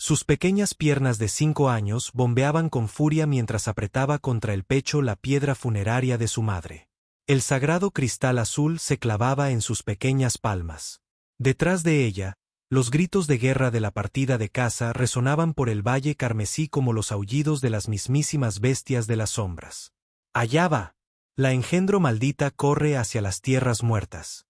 Sus pequeñas piernas de 5 años bombeaban con furia mientras apretaba contra el pecho la piedra funeraria de su madre. El sagrado cristal azul se clavaba en sus pequeñas palmas. Detrás de ella, los gritos de guerra de la partida de caza resonaban por el valle carmesí como los aullidos de las mismísimas bestias de las sombras. ¡Allá va! La engendro maldita corre hacia las tierras muertas.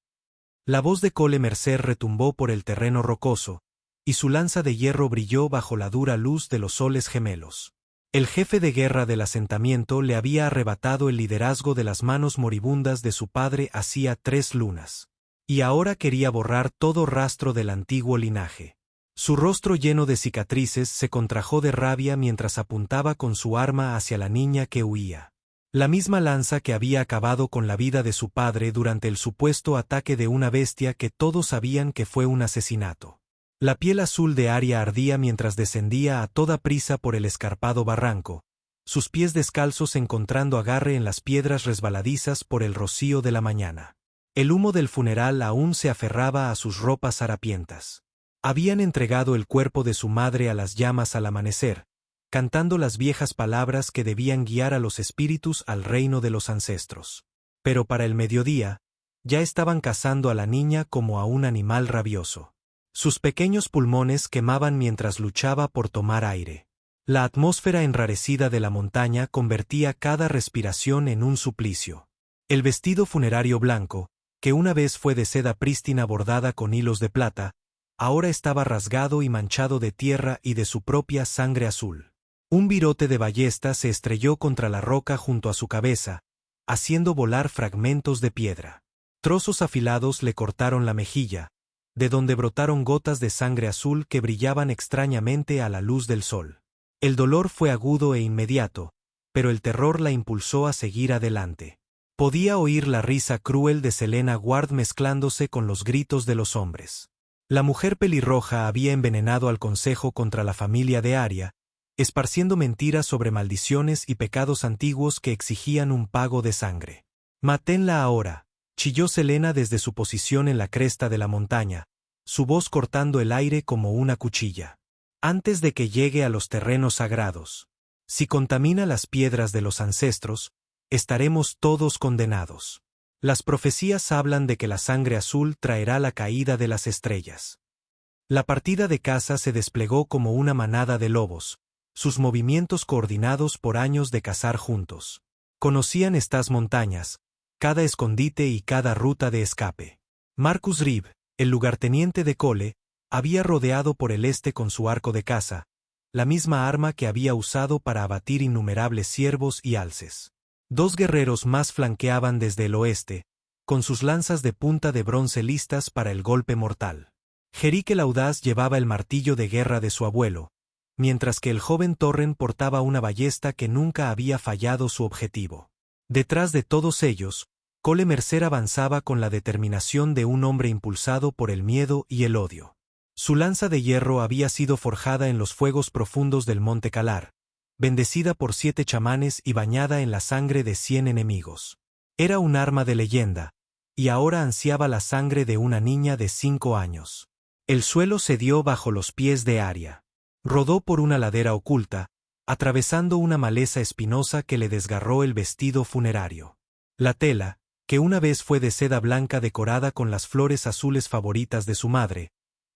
La voz de Cole Mercer retumbó por el terreno rocoso, y su lanza de hierro brilló bajo la dura luz de los soles gemelos. El jefe de guerra del asentamiento le había arrebatado el liderazgo de las manos moribundas de su padre hacía 3 lunas. Y ahora quería borrar todo rastro del antiguo linaje. Su rostro lleno de cicatrices se contrajo de rabia mientras apuntaba con su arma hacia la niña que huía. La misma lanza que había acabado con la vida de su padre durante el supuesto ataque de una bestia que todos sabían que fue un asesinato. La piel azul de Arya ardía mientras descendía a toda prisa por el escarpado barranco, sus pies descalzos encontrando agarre en las piedras resbaladizas por el rocío de la mañana. El humo del funeral aún se aferraba a sus ropas harapientas. Habían entregado el cuerpo de su madre a las llamas al amanecer, cantando las viejas palabras que debían guiar a los espíritus al reino de los ancestros. Pero para el mediodía, ya estaban cazando a la niña como a un animal rabioso. Sus pequeños pulmones quemaban mientras luchaba por tomar aire. La atmósfera enrarecida de la montaña convertía cada respiración en un suplicio. El vestido funerario blanco, que una vez fue de seda prístina bordada con hilos de plata, ahora estaba rasgado y manchado de tierra y de su propia sangre azul. Un virote de ballesta se estrelló contra la roca junto a su cabeza, haciendo volar fragmentos de piedra. Trozos afilados le cortaron la mejilla, de donde brotaron gotas de sangre azul que brillaban extrañamente a la luz del sol. El dolor fue agudo e inmediato, pero el terror la impulsó a seguir adelante. Podía oír la risa cruel de Selena Ward mezclándose con los gritos de los hombres. La mujer pelirroja había envenenado al consejo contra la familia de Arya, esparciendo mentiras sobre maldiciones y pecados antiguos que exigían un pago de sangre. «Mátenla ahora», chilló Selena desde su posición en la cresta de la montaña, su voz cortando el aire como una cuchilla. «Antes de que llegue a los terrenos sagrados. Si contamina las piedras de los ancestros, estaremos todos condenados. Las profecías hablan de que la sangre azul traerá la caída de las estrellas». La partida de caza se desplegó como una manada de lobos, sus movimientos coordinados por años de cazar juntos. Conocían estas montañas, cada escondite y cada ruta de escape. Marcus Reeve, el lugarteniente de Cole, había rodeado por el este con su arco de caza, la misma arma que había usado para abatir innumerables ciervos y alces. 2 guerreros más flanqueaban desde el oeste, con sus lanzas de punta de bronce listas para el golpe mortal. Jerick el Audaz llevaba el martillo de guerra de su abuelo, mientras que el joven Torren portaba una ballesta que nunca había fallado su objetivo. Detrás de todos ellos, Cole Mercer avanzaba con la determinación de un hombre impulsado por el miedo y el odio. Su lanza de hierro había sido forjada en los fuegos profundos del Monte Calar, bendecida por 7 chamanes y bañada en la sangre de 100 enemigos. Era un arma de leyenda, y ahora ansiaba la sangre de una niña de 5 años. El suelo cedió bajo los pies de Arya. Rodó por una ladera oculta, atravesando una maleza espinosa que le desgarró el vestido funerario. La tela, que una vez fue de seda blanca decorada con las flores azules favoritas de su madre,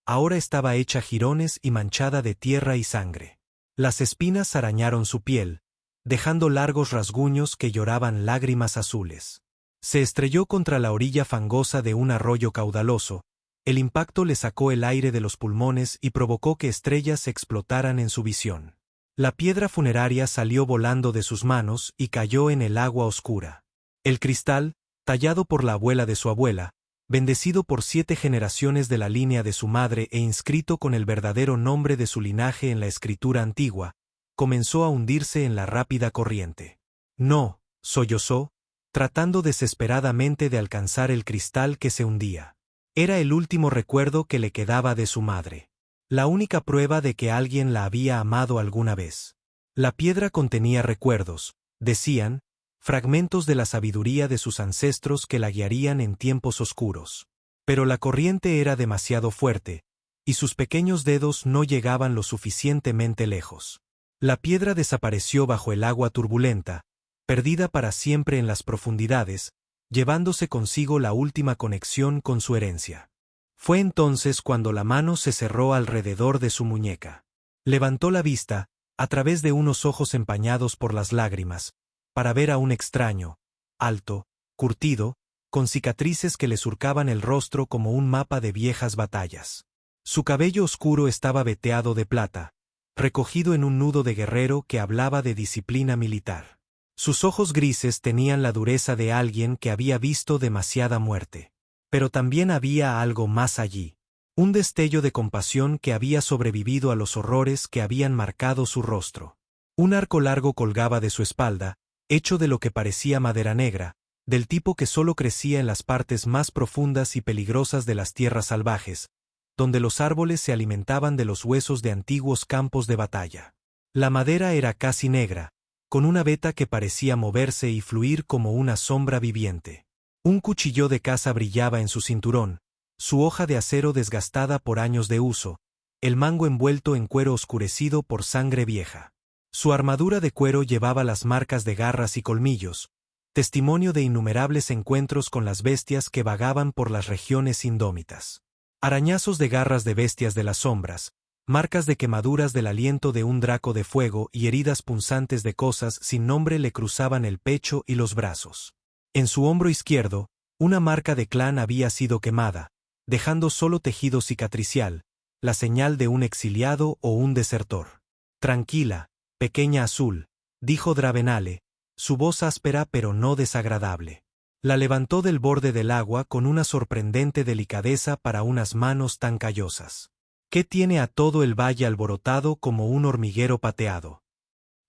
ahora estaba hecha jirones y manchada de tierra y sangre. Las espinas arañaron su piel, dejando largos rasguños que lloraban lágrimas azules. Se estrelló contra la orilla fangosa de un arroyo caudaloso. El impacto le sacó el aire de los pulmones y provocó que estrellas explotaran en su visión. La piedra funeraria salió volando de sus manos y cayó en el agua oscura. El cristal, tallado por la abuela de su abuela, bendecido por 7 generaciones de la línea de su madre e inscrito con el verdadero nombre de su linaje en la escritura antigua, comenzó a hundirse en la rápida corriente. «No», sollozó, tratando desesperadamente de alcanzar el cristal que se hundía. Era el último recuerdo que le quedaba de su madre. La única prueba de que alguien la había amado alguna vez. La piedra contenía recuerdos, decían, fragmentos de la sabiduría de sus ancestros que la guiarían en tiempos oscuros. Pero la corriente era demasiado fuerte, y sus pequeños dedos no llegaban lo suficientemente lejos. La piedra desapareció bajo el agua turbulenta, perdida para siempre en las profundidades, llevándose consigo la última conexión con su herencia. Fue entonces cuando la mano se cerró alrededor de su muñeca. Levantó la vista, a través de unos ojos empañados por las lágrimas, para ver a un extraño, alto, curtido, con cicatrices que le surcaban el rostro como un mapa de viejas batallas. Su cabello oscuro estaba veteado de plata, recogido en un nudo de guerrero que hablaba de disciplina militar. Sus ojos grises tenían la dureza de alguien que había visto demasiada muerte. Pero también había algo más allí. Un destello de compasión que había sobrevivido a los horrores que habían marcado su rostro. Un arco largo colgaba de su espalda, hecho de lo que parecía madera negra, del tipo que solo crecía en las partes más profundas y peligrosas de las tierras salvajes, donde los árboles se alimentaban de los huesos de antiguos campos de batalla. La madera era casi negra, con una veta que parecía moverse y fluir como una sombra viviente. Un cuchillo de caza brillaba en su cinturón, su hoja de acero desgastada por años de uso, el mango envuelto en cuero oscurecido por sangre vieja. Su armadura de cuero llevaba las marcas de garras y colmillos, testimonio de innumerables encuentros con las bestias que vagaban por las regiones indómitas. Arañazos de garras de bestias de las sombras, marcas de quemaduras del aliento de un draco de fuego y heridas punzantes de cosas sin nombre le cruzaban el pecho y los brazos. En su hombro izquierdo, una marca de clan había sido quemada, dejando solo tejido cicatricial, la señal de un exiliado o un desertor. Tranquila, pequeña azul, dijo Dravenale, su voz áspera pero no desagradable. La levantó del borde del agua con una sorprendente delicadeza para unas manos tan callosas. ¿Qué tiene a todo el valle alborotado como un hormiguero pateado?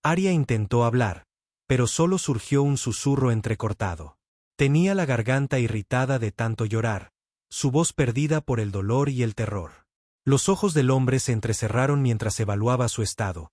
Arya intentó hablar, pero solo surgió un susurro entrecortado. Tenía la garganta irritada de tanto llorar, su voz perdida por el dolor y el terror. Los ojos del hombre se entrecerraron mientras evaluaba su estado.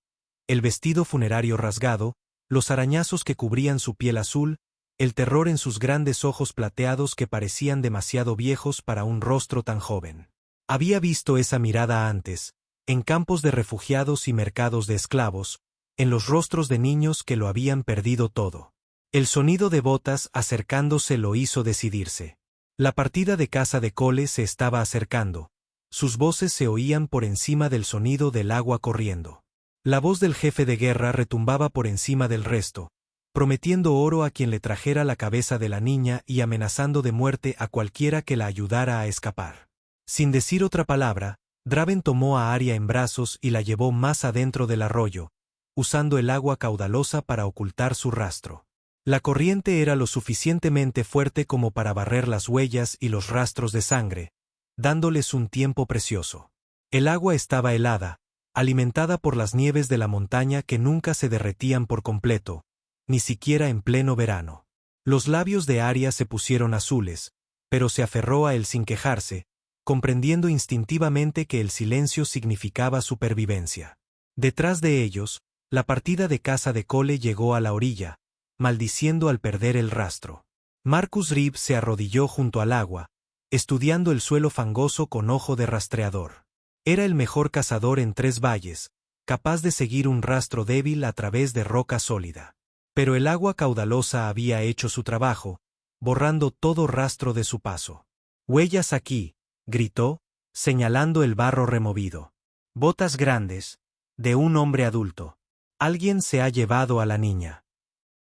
El vestido funerario rasgado, los arañazos que cubrían su piel azul, el terror en sus grandes ojos plateados que parecían demasiado viejos para un rostro tan joven. Había visto esa mirada antes, en campos de refugiados y mercados de esclavos, en los rostros de niños que lo habían perdido todo. El sonido de botas acercándose lo hizo decidirse. La partida de caza de Cole se estaba acercando. Sus voces se oían por encima del sonido del agua corriendo. La voz del jefe de guerra retumbaba por encima del resto, prometiendo oro a quien le trajera la cabeza de la niña y amenazando de muerte a cualquiera que la ayudara a escapar. Sin decir otra palabra, Draven tomó a Arya en brazos y la llevó más adentro del arroyo, usando el agua caudalosa para ocultar su rastro. La corriente era lo suficientemente fuerte como para barrer las huellas y los rastros de sangre, dándoles un tiempo precioso. El agua estaba helada, alimentada por las nieves de la montaña que nunca se derretían por completo, ni siquiera en pleno verano. Los labios de Arya se pusieron azules, pero se aferró a él sin quejarse, comprendiendo instintivamente que el silencio significaba supervivencia. Detrás de ellos, la partida de caza de Cole llegó a la orilla, maldiciendo al perder el rastro. Marcus Reeve se arrodilló junto al agua, estudiando el suelo fangoso con ojo de rastreador. Era el mejor cazador en 3 valles, capaz de seguir un rastro débil a través de roca sólida. Pero el agua caudalosa había hecho su trabajo, borrando todo rastro de su paso. «Huellas aquí», gritó, señalando el barro removido. «Botas grandes, de un hombre adulto. Alguien se ha llevado a la niña».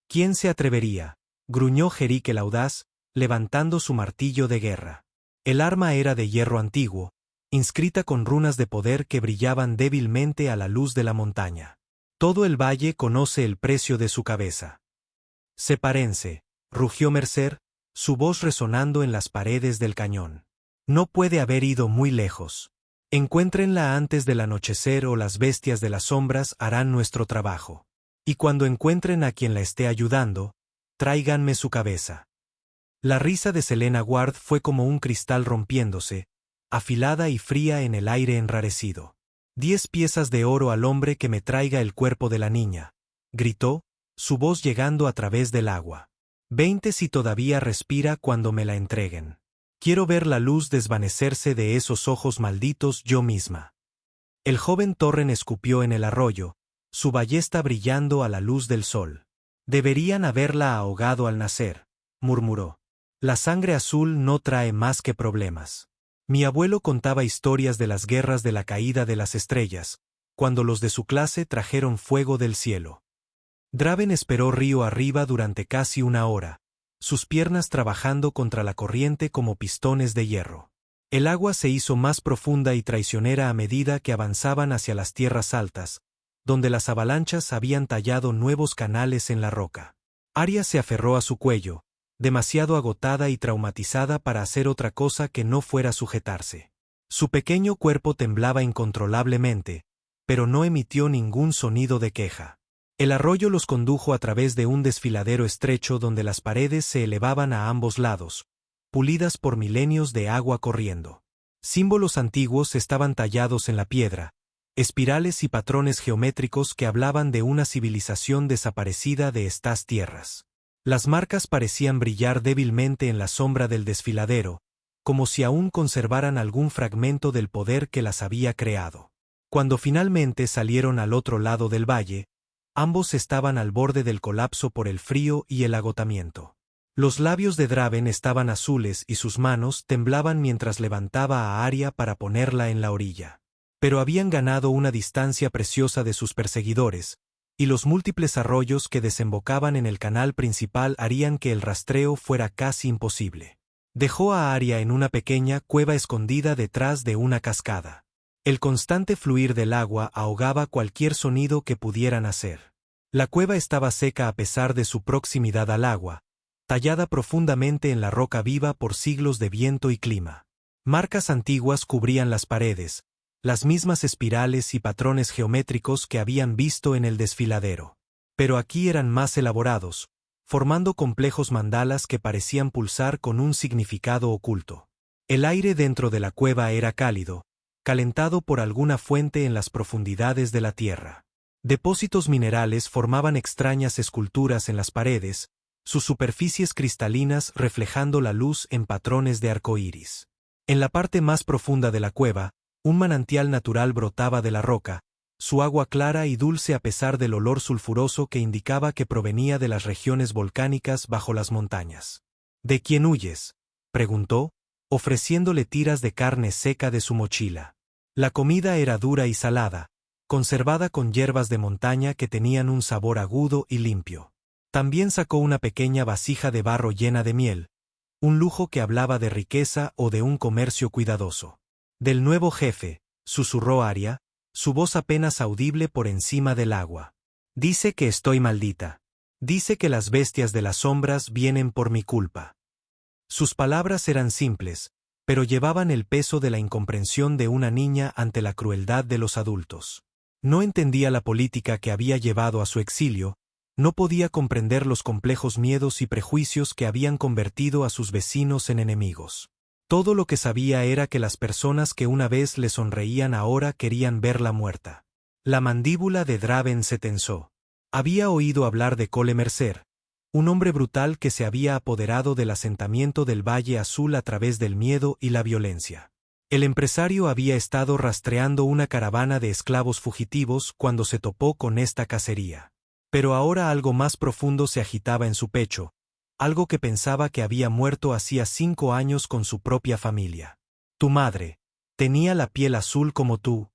«¿Quién se atrevería?», gruñó Jerick el audaz, levantando su martillo de guerra. El arma era de hierro antiguo, inscrita con runas de poder que brillaban débilmente a la luz de la montaña. Todo el valle conoce el precio de su cabeza. «Sepárense», rugió Mercer, su voz resonando en las paredes del cañón. «No puede haber ido muy lejos. Encuéntrenla antes del anochecer o las bestias de las sombras harán nuestro trabajo. Y cuando encuentren a quien la esté ayudando, tráiganme su cabeza». La risa de Selena Ward fue como un cristal rompiéndose, afilada y fría en el aire enrarecido. 10 piezas de oro al hombre que me traiga el cuerpo de la niña, gritó, su voz llegando a través del agua. 20 si todavía respira cuando me la entreguen. Quiero ver la luz desvanecerse de esos ojos malditos yo misma. El joven Torren escupió en el arroyo, su ballesta brillando a la luz del sol. Deberían haberla ahogado al nacer, murmuró. La sangre azul no trae más que problemas. Mi abuelo contaba historias de las guerras de la caída de las estrellas, cuando los de su clase trajeron fuego del cielo. Draven esperó río arriba durante casi una hora, sus piernas trabajando contra la corriente como pistones de hierro. El agua se hizo más profunda y traicionera a medida que avanzaban hacia las tierras altas, donde las avalanchas habían tallado nuevos canales en la roca. Arya se aferró a su cuello, demasiado agotada y traumatizada para hacer otra cosa que no fuera sujetarse. Su pequeño cuerpo temblaba incontrolablemente, pero no emitió ningún sonido de queja. El arroyo los condujo a través de un desfiladero estrecho donde las paredes se elevaban a ambos lados, pulidas por milenios de agua corriendo. Símbolos antiguos estaban tallados en la piedra, espirales y patrones geométricos que hablaban de una civilización desaparecida de estas tierras. Las marcas parecían brillar débilmente en la sombra del desfiladero, como si aún conservaran algún fragmento del poder que las había creado. Cuando finalmente salieron al otro lado del valle, ambos estaban al borde del colapso por el frío y el agotamiento. Los labios de Draven estaban azules y sus manos temblaban mientras levantaba a Arya para ponerla en la orilla. Pero habían ganado una distancia preciosa de sus perseguidores, y los múltiples arroyos que desembocaban en el canal principal harían que el rastreo fuera casi imposible. Dejó a Arya en una pequeña cueva escondida detrás de una cascada. El constante fluir del agua ahogaba cualquier sonido que pudieran hacer. La cueva estaba seca a pesar de su proximidad al agua, tallada profundamente en la roca viva por siglos de viento y clima. Marcas antiguas cubrían las paredes, las mismas espirales y patrones geométricos que habían visto en el desfiladero. Pero aquí eran más elaborados, formando complejos mandalas que parecían pulsar con un significado oculto. El aire dentro de la cueva era cálido, calentado por alguna fuente en las profundidades de la tierra. Depósitos minerales formaban extrañas esculturas en las paredes, sus superficies cristalinas reflejando la luz en patrones de arcoíris. En la parte más profunda de la cueva, un manantial natural brotaba de la roca, su agua clara y dulce a pesar del olor sulfuroso que indicaba que provenía de las regiones volcánicas bajo las montañas. ¿De quién huyes?, preguntó, ofreciéndole tiras de carne seca de su mochila. La comida era dura y salada, conservada con hierbas de montaña que tenían un sabor agudo y limpio. También sacó una pequeña vasija de barro llena de miel, un lujo que hablaba de riqueza o de un comercio cuidadoso. Del nuevo jefe, susurró Arya, su voz apenas audible por encima del agua. Dice que estoy maldita. Dice que las bestias de las sombras vienen por mi culpa. Sus palabras eran simples, pero llevaban el peso de la incomprensión de una niña ante la crueldad de los adultos. No entendía la política que había llevado a su exilio, no podía comprender los complejos miedos y prejuicios que habían convertido a sus vecinos en enemigos. Todo lo que sabía era que las personas que una vez le sonreían ahora querían verla muerta. La mandíbula de Draven se tensó. Había oído hablar de Cole Mercer, un hombre brutal que se había apoderado del asentamiento del Valle Azul a través del miedo y la violencia. El empresario había estado rastreando una caravana de esclavos fugitivos cuando se topó con esta cacería. Pero ahora algo más profundo se agitaba en su pecho, algo que pensaba que había muerto hacía 5 años con su propia familia. Tu madre tenía la piel azul como tú.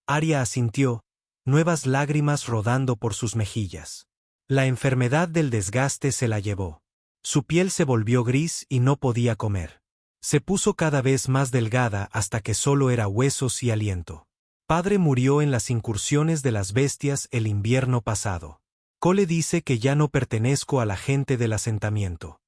Arya asintió, nuevas lágrimas rodando por sus mejillas. La enfermedad del desgaste se la llevó. Su piel se volvió gris y no podía comer. Se puso cada vez más delgada hasta que solo era huesos y aliento. Padre murió en las incursiones de las bestias el invierno pasado. Cole dice que ya no pertenezco a la gente del asentamiento.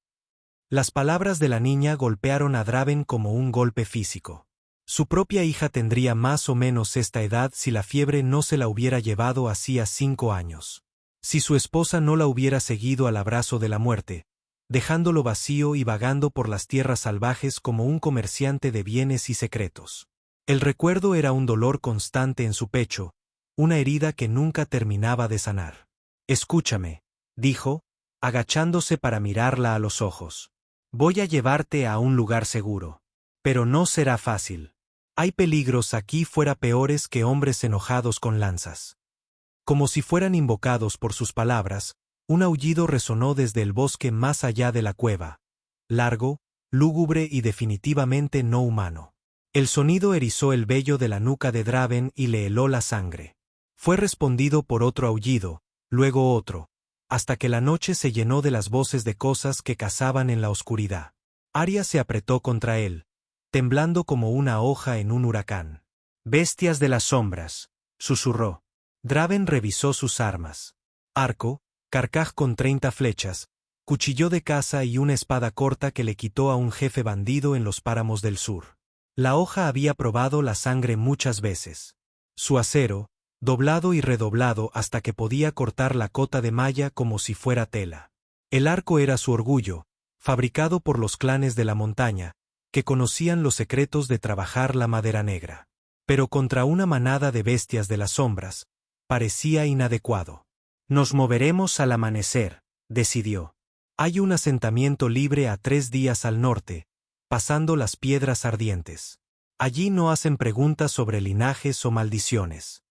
Las palabras de la niña golpearon a Draven como un golpe físico. Su propia hija tendría más o menos esta edad si la fiebre no se la hubiera llevado hacía 5 años. Si su esposa no la hubiera seguido al abrazo de la muerte, dejándolo vacío y vagando por las tierras salvajes como un comerciante de bienes y secretos. El recuerdo era un dolor constante en su pecho, una herida que nunca terminaba de sanar. Escúchame, dijo, agachándose para mirarla a los ojos. Voy a llevarte a un lugar seguro. Pero no será fácil. Hay peligros aquí fuera peores que hombres enojados con lanzas. Como si fueran invocados por sus palabras, un aullido resonó desde el bosque más allá de la cueva. Largo, lúgubre y definitivamente no humano. El sonido erizó el vello de la nuca de Draven y le heló la sangre. Fue respondido por otro aullido, luego otro, hasta que la noche se llenó de las voces de cosas que cazaban en la oscuridad. Arya se apretó contra él, temblando como una hoja en un huracán. «Bestias de las sombras», susurró. Draven revisó sus armas. Arco, carcaj con 30 flechas, cuchillo de caza y una espada corta que le quitó a un jefe bandido en los páramos del sur. La hoja había probado la sangre muchas veces. Su acero, doblado y redoblado hasta que podía cortar la cota de malla como si fuera tela. El arco era su orgullo, fabricado por los clanes de la montaña, que conocían los secretos de trabajar la madera negra. Pero contra una manada de bestias de las sombras, parecía inadecuado. «Nos moveremos al amanecer», decidió. «Hay un asentamiento libre a 3 días al norte, pasando las piedras ardientes. Allí no hacen preguntas sobre linajes o maldiciones».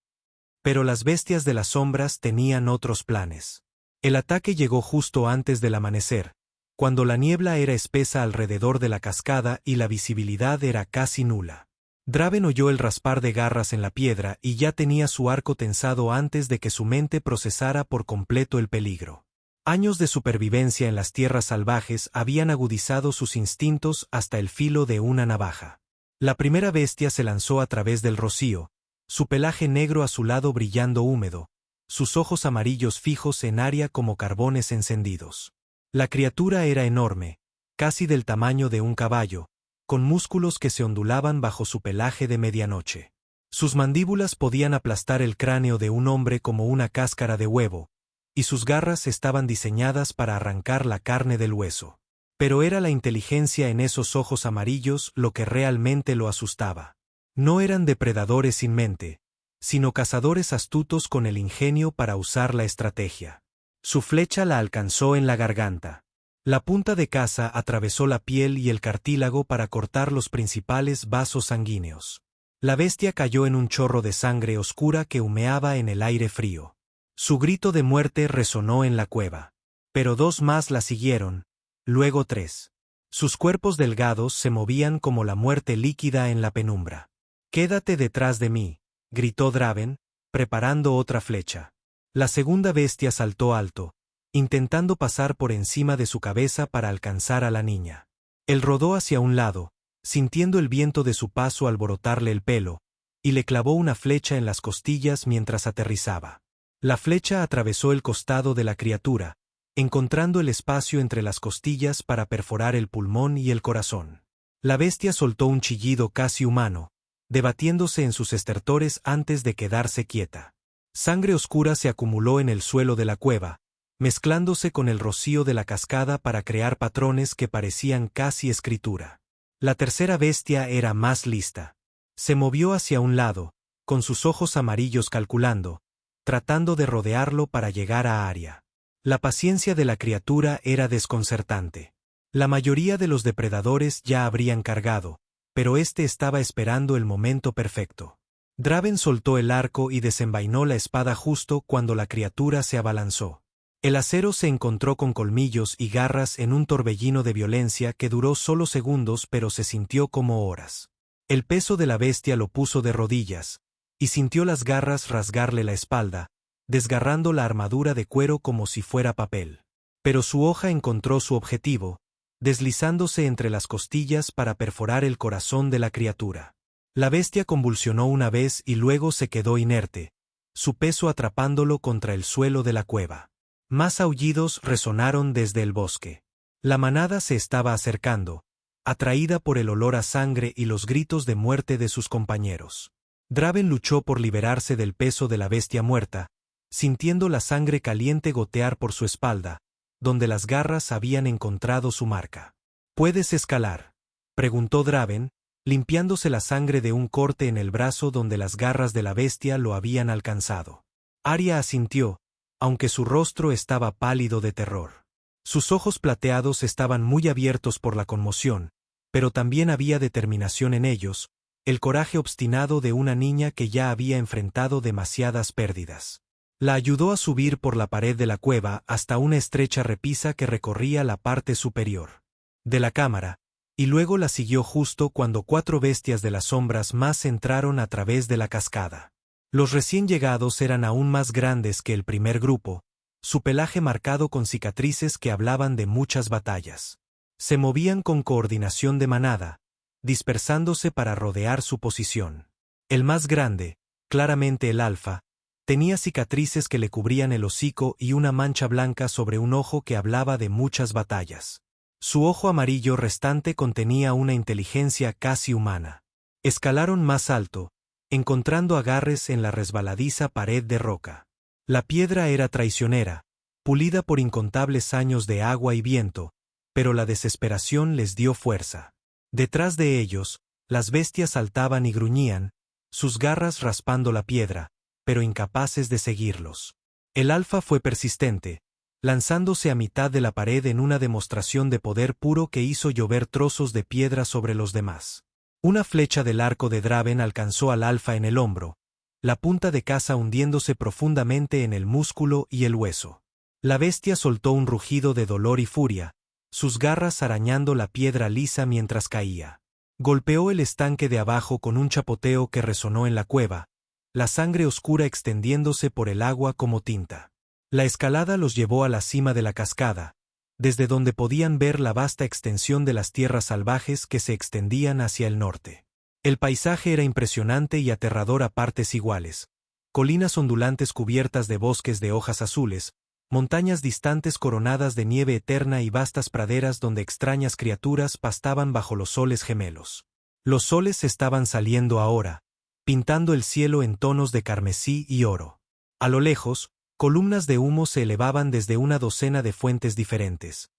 Pero las bestias de las sombras tenían otros planes. El ataque llegó justo antes del amanecer, cuando la niebla era espesa alrededor de la cascada y la visibilidad era casi nula. Draven oyó el raspar de garras en la piedra y ya tenía su arco tensado antes de que su mente procesara por completo el peligro. Años de supervivencia en las tierras salvajes habían agudizado sus instintos hasta el filo de una navaja. La primera bestia se lanzó a través del rocío, su pelaje negro azulado brillando húmedo, sus ojos amarillos fijos en Arya como carbones encendidos. La criatura era enorme, casi del tamaño de un caballo, con músculos que se ondulaban bajo su pelaje de medianoche. Sus mandíbulas podían aplastar el cráneo de un hombre como una cáscara de huevo, y sus garras estaban diseñadas para arrancar la carne del hueso. Pero era la inteligencia en esos ojos amarillos lo que realmente lo asustaba. No eran depredadores sin mente, sino cazadores astutos con el ingenio para usar la estrategia. Su flecha la alcanzó en la garganta. La punta de caza atravesó la piel y el cartílago para cortar los principales vasos sanguíneos. La bestia cayó en un chorro de sangre oscura que humeaba en el aire frío. Su grito de muerte resonó en la cueva. Pero 2 más la siguieron, luego 3. Sus cuerpos delgados se movían como la muerte líquida en la penumbra. «Quédate detrás de mí», gritó Draven, preparando otra flecha. La segunda bestia saltó alto, intentando pasar por encima de su cabeza para alcanzar a la niña. Él rodó hacia un lado, sintiendo el viento de su paso alborotarle el pelo, y le clavó una flecha en las costillas mientras aterrizaba. La flecha atravesó el costado de la criatura, encontrando el espacio entre las costillas para perforar el pulmón y el corazón. La bestia soltó un chillido casi humano, debatiéndose en sus estertores antes de quedarse quieta. Sangre oscura se acumuló en el suelo de la cueva, mezclándose con el rocío de la cascada para crear patrones que parecían casi escritura. La tercera bestia era más lista. Se movió hacia un lado, con sus ojos amarillos calculando, tratando de rodearlo para llegar a Arya. La paciencia de la criatura era desconcertante. La mayoría de los depredadores ya habrían cargado, pero este estaba esperando el momento perfecto. Draven soltó el arco y desenvainó la espada justo cuando la criatura se abalanzó. El acero se encontró con colmillos y garras en un torbellino de violencia que duró solo segundos pero se sintió como horas. El peso de la bestia lo puso de rodillas, y sintió las garras rasgarle la espalda, desgarrando la armadura de cuero como si fuera papel. Pero su hoja encontró su objetivo, deslizándose entre las costillas para perforar el corazón de la criatura. La bestia convulsionó una vez y luego se quedó inerte, su peso atrapándolo contra el suelo de la cueva. Más aullidos resonaron desde el bosque. La manada se estaba acercando, atraída por el olor a sangre y los gritos de muerte de sus compañeros. Draven luchó por liberarse del peso de la bestia muerta, sintiendo la sangre caliente gotear por su espalda, donde las garras habían encontrado su marca. «¿Puedes escalar?», preguntó Draven, limpiándose la sangre de un corte en el brazo donde las garras de la bestia lo habían alcanzado. Arya asintió, aunque su rostro estaba pálido de terror. Sus ojos plateados estaban muy abiertos por la conmoción, pero también había determinación en ellos, el coraje obstinado de una niña que ya había enfrentado demasiadas pérdidas. La ayudó a subir por la pared de la cueva hasta una estrecha repisa que recorría la parte superior de la cámara, y luego la siguió justo cuando 4 bestias de las sombras más entraron a través de la cascada. Los recién llegados eran aún más grandes que el primer grupo, su pelaje marcado con cicatrices que hablaban de muchas batallas. Se movían con coordinación de manada, dispersándose para rodear su posición. El más grande, claramente el alfa, tenía cicatrices que le cubrían el hocico y una mancha blanca sobre un ojo que hablaba de muchas batallas. Su ojo amarillo restante contenía una inteligencia casi humana. Escalaron más alto, encontrando agarres en la resbaladiza pared de roca. La piedra era traicionera, pulida por incontables años de agua y viento, pero la desesperación les dio fuerza. Detrás de ellos, las bestias saltaban y gruñían, sus garras raspando la piedra, pero incapaces de seguirlos. El alfa fue persistente, lanzándose a mitad de la pared en una demostración de poder puro que hizo llover trozos de piedra sobre los demás. Una flecha del arco de Draven alcanzó al alfa en el hombro, la punta de caza hundiéndose profundamente en el músculo y el hueso. La bestia soltó un rugido de dolor y furia, sus garras arañando la piedra lisa mientras caía. Golpeó el estanque de abajo con un chapoteo que resonó en la cueva, la sangre oscura extendiéndose por el agua como tinta. La escalada los llevó a la cima de la cascada, desde donde podían ver la vasta extensión de las tierras salvajes que se extendían hacia el norte. El paisaje era impresionante y aterrador a partes iguales. Colinas ondulantes cubiertas de bosques de hojas azules, montañas distantes coronadas de nieve eterna y vastas praderas donde extrañas criaturas pastaban bajo los soles gemelos. Los soles estaban saliendo ahora, pintando el cielo en tonos de carmesí y oro. A lo lejos, columnas de humo se elevaban desde una docena de fuentes diferentes.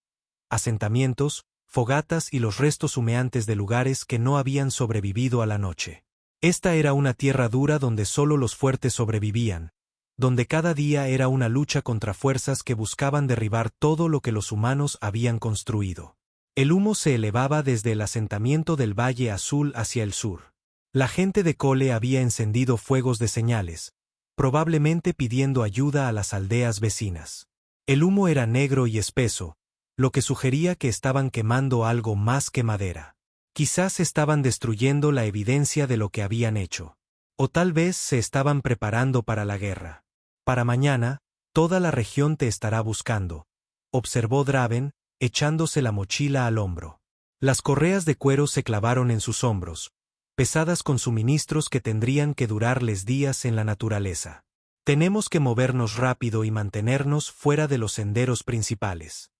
Asentamientos, fogatas y los restos humeantes de lugares que no habían sobrevivido a la noche. Esta era una tierra dura donde solo los fuertes sobrevivían, donde cada día era una lucha contra fuerzas que buscaban derribar todo lo que los humanos habían construido. El humo se elevaba desde el asentamiento del Valle Azul hacia el sur. La gente de Cole había encendido fuegos de señales, probablemente pidiendo ayuda a las aldeas vecinas. El humo era negro y espeso, lo que sugería que estaban quemando algo más que madera. Quizás estaban destruyendo la evidencia de lo que habían hecho. O tal vez se estaban preparando para la guerra. Para mañana, toda la región te estará buscando, observó Draven, echándose la mochila al hombro. Las correas de cuero se clavaron en sus hombros, pesadas con suministros que tendrían que durarles días en la naturaleza. Tenemos que movernos rápido y mantenernos fuera de los senderos principales.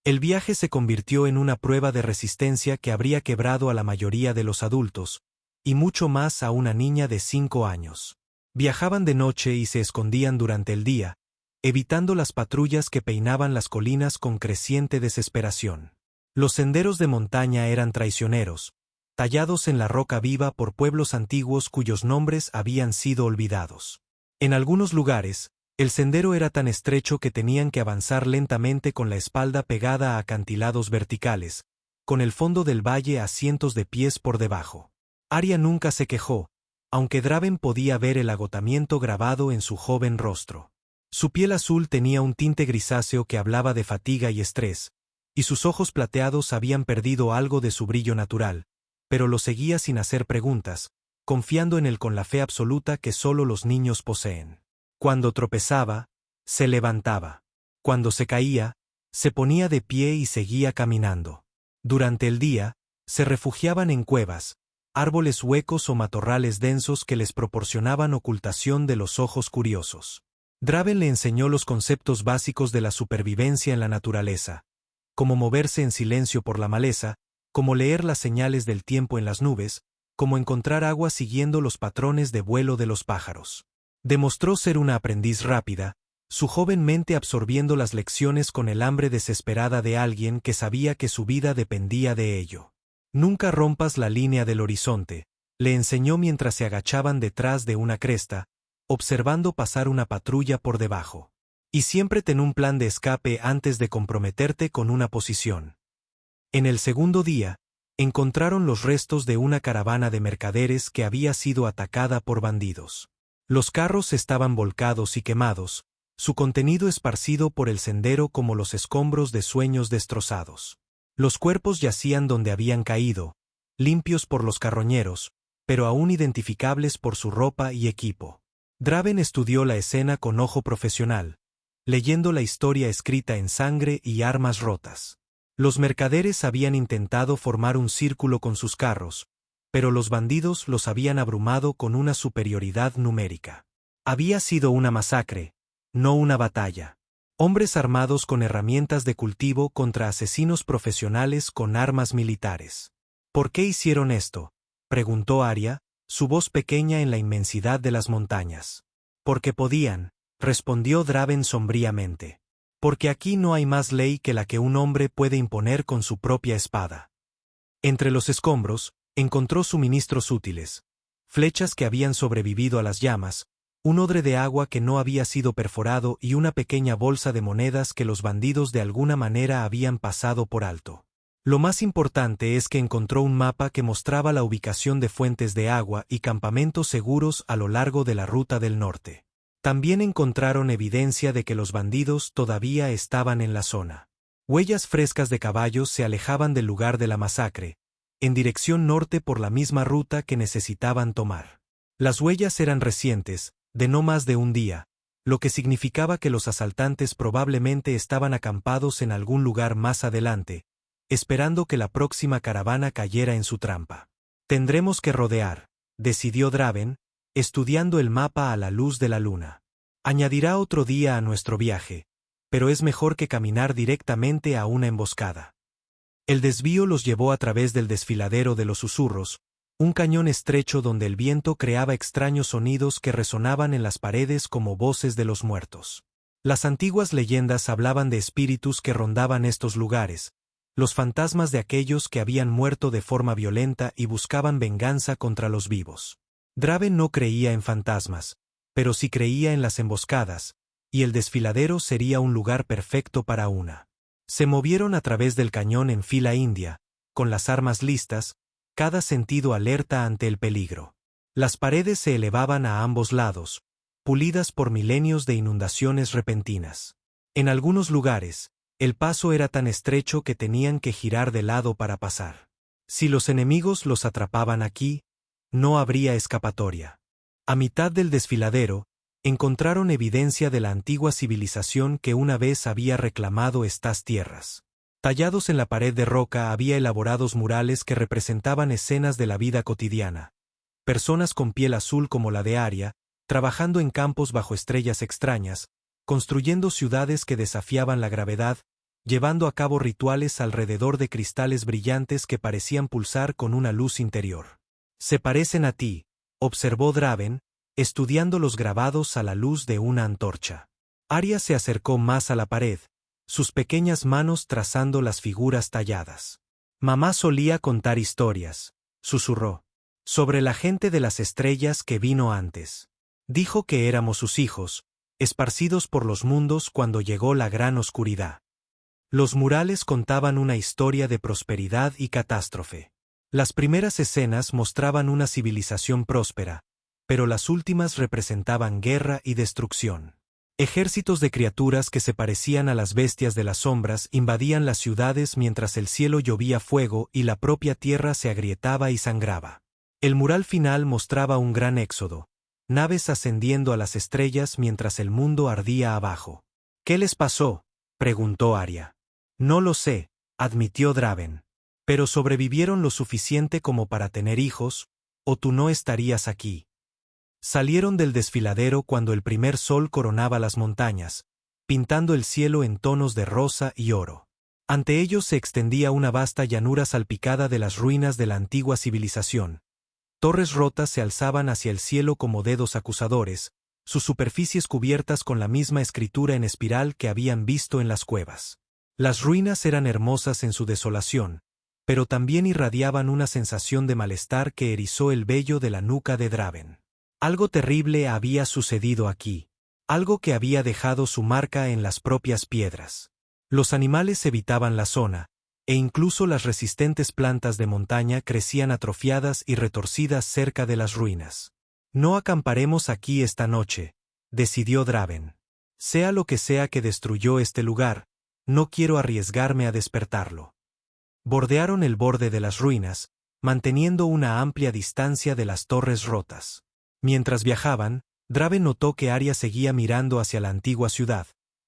El viaje se convirtió en una prueba de resistencia que habría quebrado a la mayoría de los adultos, y mucho más a una niña de 5 años. Viajaban de noche y se escondían durante el día, evitando las patrullas que peinaban las colinas con creciente desesperación. Los senderos de montaña eran traicioneros, tallados en la roca viva por pueblos antiguos cuyos nombres habían sido olvidados. En algunos lugares, el sendero era tan estrecho que tenían que avanzar lentamente con la espalda pegada a acantilados verticales, con el fondo del valle a cientos de pies por debajo. Arya nunca se quejó, aunque Draven podía ver el agotamiento grabado en su joven rostro. Su piel azul tenía un tinte grisáceo que hablaba de fatiga y estrés, y sus ojos plateados habían perdido algo de su brillo natural, pero lo seguía sin hacer preguntas, confiando en él con la fe absoluta que solo los niños poseen. Cuando tropezaba, se levantaba. Cuando se caía, se ponía de pie y seguía caminando. Durante el día, se refugiaban en cuevas, árboles huecos o matorrales densos que les proporcionaban ocultación de los ojos curiosos. Draven le enseñó los conceptos básicos de la supervivencia en la naturaleza, cómo moverse en silencio por la maleza, cómo leer las señales del tiempo en las nubes, cómo encontrar agua siguiendo los patrones de vuelo de los pájaros. Demostró ser una aprendiz rápida, su joven mente absorbiendo las lecciones con el hambre desesperada de alguien que sabía que su vida dependía de ello. Nunca rompas la línea del horizonte, le enseñó mientras se agachaban detrás de una cresta, observando pasar una patrulla por debajo. Y siempre ten un plan de escape antes de comprometerte con una posición. En el segundo día, encontraron los restos de una caravana de mercaderes que había sido atacada por bandidos. Los carros estaban volcados y quemados, su contenido esparcido por el sendero como los escombros de sueños destrozados. Los cuerpos yacían donde habían caído, limpios por los carroñeros, pero aún identificables por su ropa y equipo. Draven estudió la escena con ojo profesional, leyendo la historia escrita en sangre y armas rotas. Los mercaderes habían intentado formar un círculo con sus carros, pero los bandidos los habían abrumado con una superioridad numérica. Había sido una masacre, no una batalla. Hombres armados con herramientas de cultivo contra asesinos profesionales con armas militares. ¿Por qué hicieron esto?, preguntó Arya, su voz pequeña en la inmensidad de las montañas. Porque podían, respondió Draven sombríamente. Porque aquí no hay más ley que la que un hombre puede imponer con su propia espada. Entre los escombros, encontró suministros útiles, flechas que habían sobrevivido a las llamas, un odre de agua que no había sido perforado y una pequeña bolsa de monedas que los bandidos de alguna manera habían pasado por alto. Lo más importante es que encontró un mapa que mostraba la ubicación de fuentes de agua y campamentos seguros a lo largo de la ruta del norte. También encontraron evidencia de que los bandidos todavía estaban en la zona. Huellas frescas de caballos se alejaban del lugar de la masacre, en dirección norte por la misma ruta que necesitaban tomar. Las huellas eran recientes, de no más de un día, lo que significaba que los asaltantes probablemente estaban acampados en algún lugar más adelante, esperando que la próxima caravana cayera en su trampa. Tendremos que rodear, decidió Draven, estudiando el mapa a la luz de la luna. Añadirá otro día a nuestro viaje, pero es mejor que caminar directamente a una emboscada. El desvío los llevó a través del desfiladero de los susurros, un cañón estrecho donde el viento creaba extraños sonidos que resonaban en las paredes como voces de los muertos. Las antiguas leyendas hablaban de espíritus que rondaban estos lugares, los fantasmas de aquellos que habían muerto de forma violenta y buscaban venganza contra los vivos. Draven no creía en fantasmas, pero sí creía en las emboscadas, y el desfiladero sería un lugar perfecto para una. Se movieron a través del cañón en fila india, con las armas listas, cada sentido alerta ante el peligro. Las paredes se elevaban a ambos lados, pulidas por milenios de inundaciones repentinas. En algunos lugares, el paso era tan estrecho que tenían que girar de lado para pasar. Si los enemigos los atrapaban aquí, no habría escapatoria. A mitad del desfiladero, encontraron evidencia de la antigua civilización que una vez había reclamado estas tierras. Tallados en la pared de roca había elaborados murales que representaban escenas de la vida cotidiana. Personas con piel azul como la de Arya, trabajando en campos bajo estrellas extrañas, construyendo ciudades que desafiaban la gravedad, llevando a cabo rituales alrededor de cristales brillantes que parecían pulsar con una luz interior. Se parecen a ti, observó Draven, estudiando los grabados a la luz de una antorcha. Arya se acercó más a la pared, sus pequeñas manos trazando las figuras talladas. Mamá solía contar historias, susurró, sobre la gente de las estrellas que vino antes. Dijo que éramos sus hijos, esparcidos por los mundos cuando llegó la gran oscuridad. Los murales contaban una historia de prosperidad y catástrofe. Las primeras escenas mostraban una civilización próspera, pero las últimas representaban guerra y destrucción. Ejércitos de criaturas que se parecían a las bestias de las sombras invadían las ciudades mientras el cielo llovía fuego y la propia tierra se agrietaba y sangraba. El mural final mostraba un gran éxodo, naves ascendiendo a las estrellas mientras el mundo ardía abajo. ¿Qué les pasó?, preguntó Arya. No lo sé, admitió Draven. Pero sobrevivieron lo suficiente como para tener hijos, o tú no estarías aquí. Salieron del desfiladero cuando el primer sol coronaba las montañas, pintando el cielo en tonos de rosa y oro. Ante ellos se extendía una vasta llanura salpicada de las ruinas de la antigua civilización. Torres rotas se alzaban hacia el cielo como dedos acusadores, sus superficies cubiertas con la misma escritura en espiral que habían visto en las cuevas. Las ruinas eran hermosas en su desolación, pero también irradiaban una sensación de malestar que erizó el vello de la nuca de Draven. Algo terrible había sucedido aquí. algo que había dejado su marca en las propias piedras. Los animales evitaban la zona, e incluso las resistentes plantas de montaña crecían atrofiadas y retorcidas cerca de las ruinas. No acamparemos aquí esta noche, decidió Draven. Sea lo que sea que destruyó este lugar, no quiero arriesgarme a despertarlo. Bordearon el borde de las ruinas, manteniendo una amplia distancia de las torres rotas. Mientras viajaban, Draven notó que Arya seguía mirando hacia la antigua ciudad,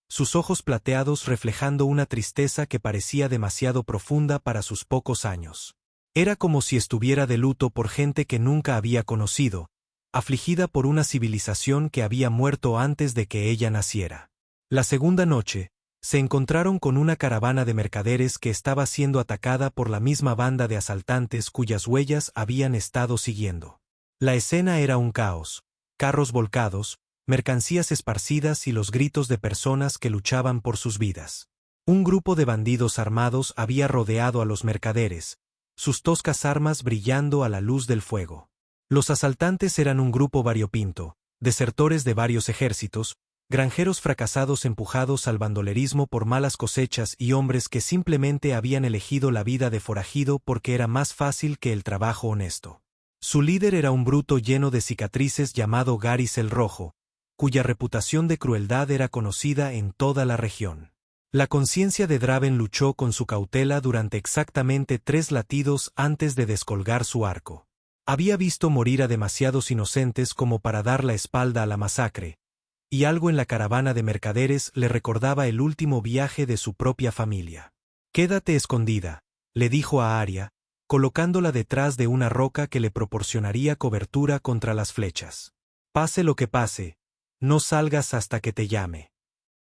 sus ojos plateados reflejando una tristeza que parecía demasiado profunda para sus pocos años. Era como si estuviera de luto por gente que nunca había conocido, afligida por una civilización que había muerto antes de que ella naciera. La segunda noche, se encontraron con una caravana de mercaderes que estaba siendo atacada por la misma banda de asaltantes cuyas huellas habían estado siguiendo. La escena era un caos, carros volcados, mercancías esparcidas y los gritos de personas que luchaban por sus vidas. Un grupo de bandidos armados había rodeado a los mercaderes, sus toscas armas brillando a la luz del fuego. Los asaltantes eran un grupo variopinto, desertores de varios ejércitos, granjeros fracasados empujados al bandolerismo por malas cosechas y hombres que simplemente habían elegido la vida de forajido porque era más fácil que el trabajo honesto. Su líder era un bruto lleno de cicatrices llamado Garys el Rojo, cuya reputación de crueldad era conocida en toda la región. La conciencia de Draven luchó con su cautela durante exactamente 3 latidos antes de descolgar su arco. Había visto morir a demasiados inocentes como para dar la espalda a la masacre, y algo en la caravana de mercaderes le recordaba el último viaje de su propia familia. «Quédate escondida», le dijo a Arya, colocándola detrás de una roca que le proporcionaría cobertura contra las flechas. «Pase lo que pase, no salgas hasta que te llame».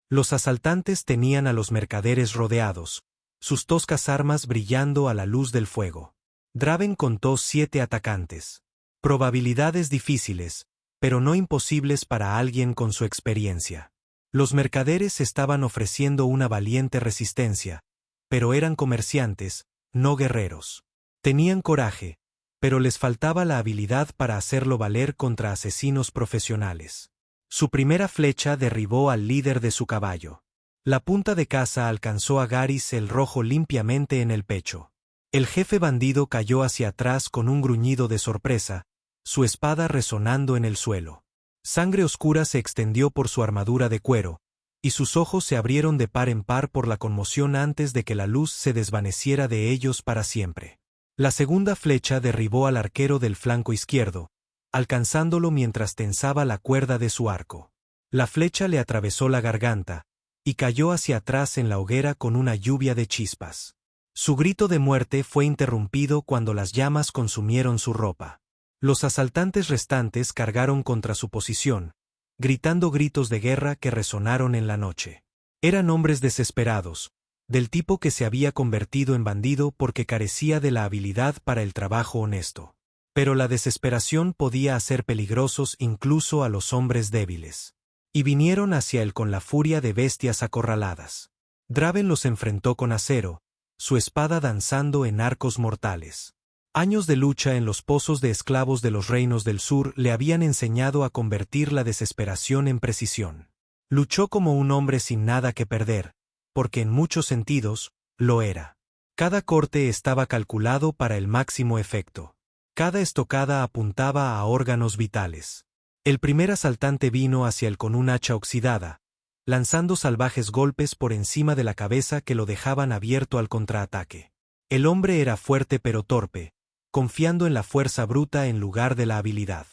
Los asaltantes tenían a los mercaderes rodeados, sus toscas armas brillando a la luz del fuego. Draven contó 7 atacantes. Probabilidades difíciles, pero no imposibles para alguien con su experiencia. Los mercaderes estaban ofreciendo una valiente resistencia, pero eran comerciantes, no guerreros. Tenían coraje, pero les faltaba la habilidad para hacerlo valer contra asesinos profesionales. Su primera flecha derribó al líder de su caballo. La punta de caza alcanzó a Garys el Rojo limpiamente en el pecho. El jefe bandido cayó hacia atrás con un gruñido de sorpresa, su espada resonando en el suelo. Sangre oscura se extendió por su armadura de cuero, y sus ojos se abrieron de par en par por la conmoción antes de que la luz se desvaneciera de ellos para siempre. La segunda flecha derribó al arquero del flanco izquierdo, alcanzándolo mientras tensaba la cuerda de su arco. La flecha le atravesó la garganta, y cayó hacia atrás en la hoguera con una lluvia de chispas. Su grito de muerte fue interrumpido cuando las llamas consumieron su ropa. Los asaltantes restantes cargaron contra su posición, gritando gritos de guerra que resonaron en la noche. Eran hombres desesperados, del tipo que se había convertido en bandido porque carecía de la habilidad para el trabajo honesto. Pero la desesperación podía hacer peligrosos incluso a los hombres débiles. Y vinieron hacia él con la furia de bestias acorraladas. Draven los enfrentó con acero, su espada danzando en arcos mortales. Años de lucha en los pozos de esclavos de los reinos del sur le habían enseñado a convertir la desesperación en precisión. Luchó como un hombre sin nada que perder, porque en muchos sentidos, lo era. Cada corte estaba calculado para el máximo efecto. Cada estocada apuntaba a órganos vitales. El primer asaltante vino hacia él con un hacha oxidada, lanzando salvajes golpes por encima de la cabeza que lo dejaban abierto al contraataque. El hombre era fuerte pero torpe, confiando en la fuerza bruta en lugar de la habilidad.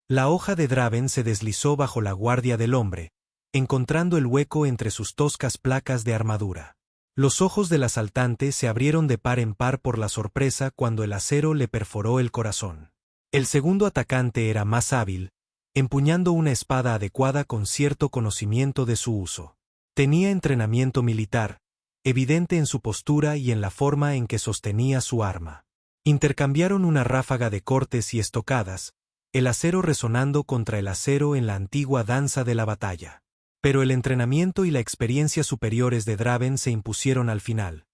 La hoja de Draven se deslizó bajo la guardia del hombre, encontrando el hueco entre sus toscas placas de armadura. Los ojos del asaltante se abrieron de par en par por la sorpresa cuando el acero le perforó el corazón. El segundo atacante era más hábil, empuñando una espada adecuada con cierto conocimiento de su uso. Tenía entrenamiento militar, evidente en su postura y en la forma en que sostenía su arma. Intercambiaron una ráfaga de cortes y estocadas, el acero resonando contra el acero en la antigua danza de la batalla. Pero el entrenamiento y la experiencia superiores de Draven se impusieron al final.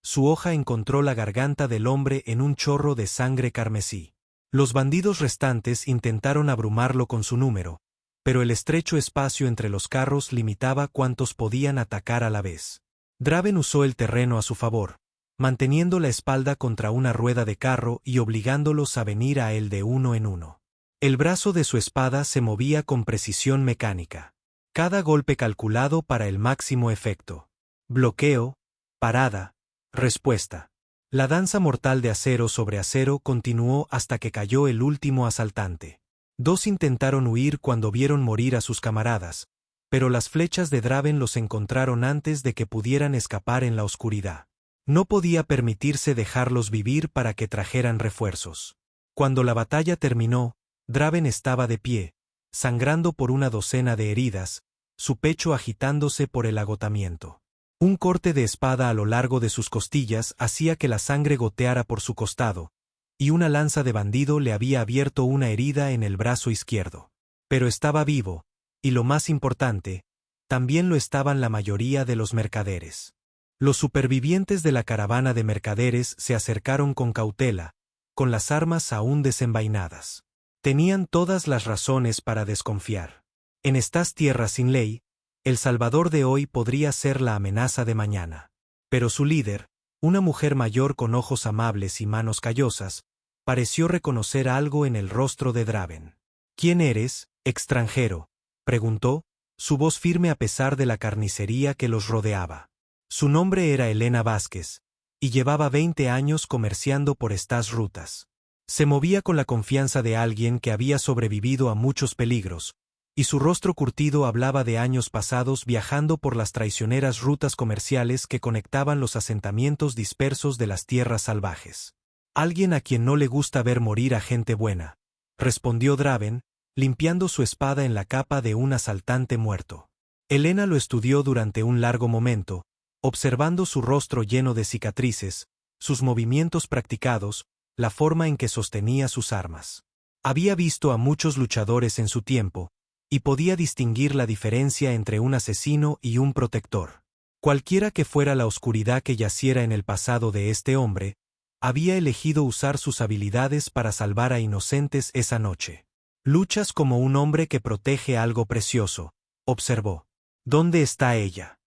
Su hoja encontró la garganta del hombre en un chorro de sangre carmesí. Los bandidos restantes intentaron abrumarlo con su número, pero el estrecho espacio entre los carros limitaba cuántos podían atacar a la vez. Draven usó el terreno a su favor, manteniendo la espalda contra una rueda de carro y obligándolos a venir a él de uno en uno. El brazo de su espada se movía con precisión mecánica. Cada golpe calculado para el máximo efecto. Bloqueo, parada, respuesta. La danza mortal de acero sobre acero continuó hasta que cayó el último asaltante. Dos intentaron huir cuando vieron morir a sus camaradas, pero las flechas de Draven los encontraron antes de que pudieran escapar en la oscuridad. No podía permitirse dejarlos vivir para que trajeran refuerzos. Cuando la batalla terminó, Draven estaba de pie, sangrando por una docena de heridas, su pecho agitándose por el agotamiento. Un corte de espada a lo largo de sus costillas hacía que la sangre goteara por su costado, y una lanza de bandido le había abierto una herida en el brazo izquierdo. Pero estaba vivo, y lo más importante, también lo estaban la mayoría de los mercaderes. Los supervivientes de la caravana de mercaderes se acercaron con cautela, con las armas aún desenvainadas. Tenían todas las razones para desconfiar. En estas tierras sin ley, el Salvador de hoy podría ser la amenaza de mañana. Pero su líder, una mujer mayor con ojos amables y manos callosas, pareció reconocer algo en el rostro de Draven. ¿Quién eres, extranjero?, preguntó, su voz firme a pesar de la carnicería que los rodeaba. Su nombre era Helena Vázquez, y llevaba 20 años comerciando por estas rutas. Se movía con la confianza de alguien que había sobrevivido a muchos peligros, y su rostro curtido hablaba de años pasados viajando por las traicioneras rutas comerciales que conectaban los asentamientos dispersos de las tierras salvajes. Alguien a quien no le gusta ver morir a gente buena, respondió Draven, limpiando su espada en la capa de un asaltante muerto. Helena lo estudió durante un largo momento, observando su rostro lleno de cicatrices, sus movimientos practicados, la forma en que sostenía sus armas. Había visto a muchos luchadores en su tiempo, y podía distinguir la diferencia entre un asesino y un protector. Cualquiera que fuera la oscuridad que yaciera en el pasado de este hombre, había elegido usar sus habilidades para salvar a inocentes esa noche. Luchas como un hombre que protege algo precioso, observó. ¿Dónde está ella?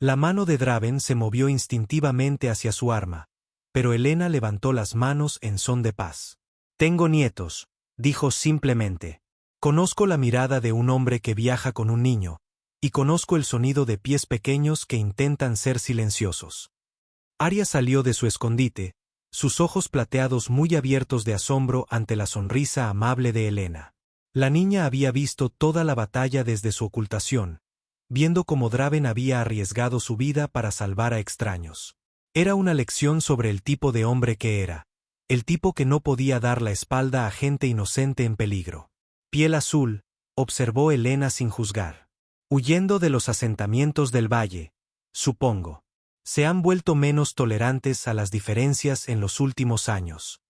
La mano de Draven se movió instintivamente hacia su arma, pero Helena levantó las manos en son de paz. Tengo nietos, dijo simplemente. Conozco la mirada de un hombre que viaja con un niño, y conozco el sonido de pies pequeños que intentan ser silenciosos. Arya salió de su escondite, sus ojos plateados muy abiertos de asombro ante la sonrisa amable de Helena. La niña había visto toda la batalla desde su ocultación, viendo cómo Draven había arriesgado su vida para salvar a extraños. Era una lección sobre el tipo de hombre que era, el tipo que no podía dar la espalda a gente inocente en peligro. Piel azul, observó Helena sin juzgar. Huyendo de los asentamientos del valle, supongo. Se han vuelto menos tolerantes a las diferencias en los últimos años.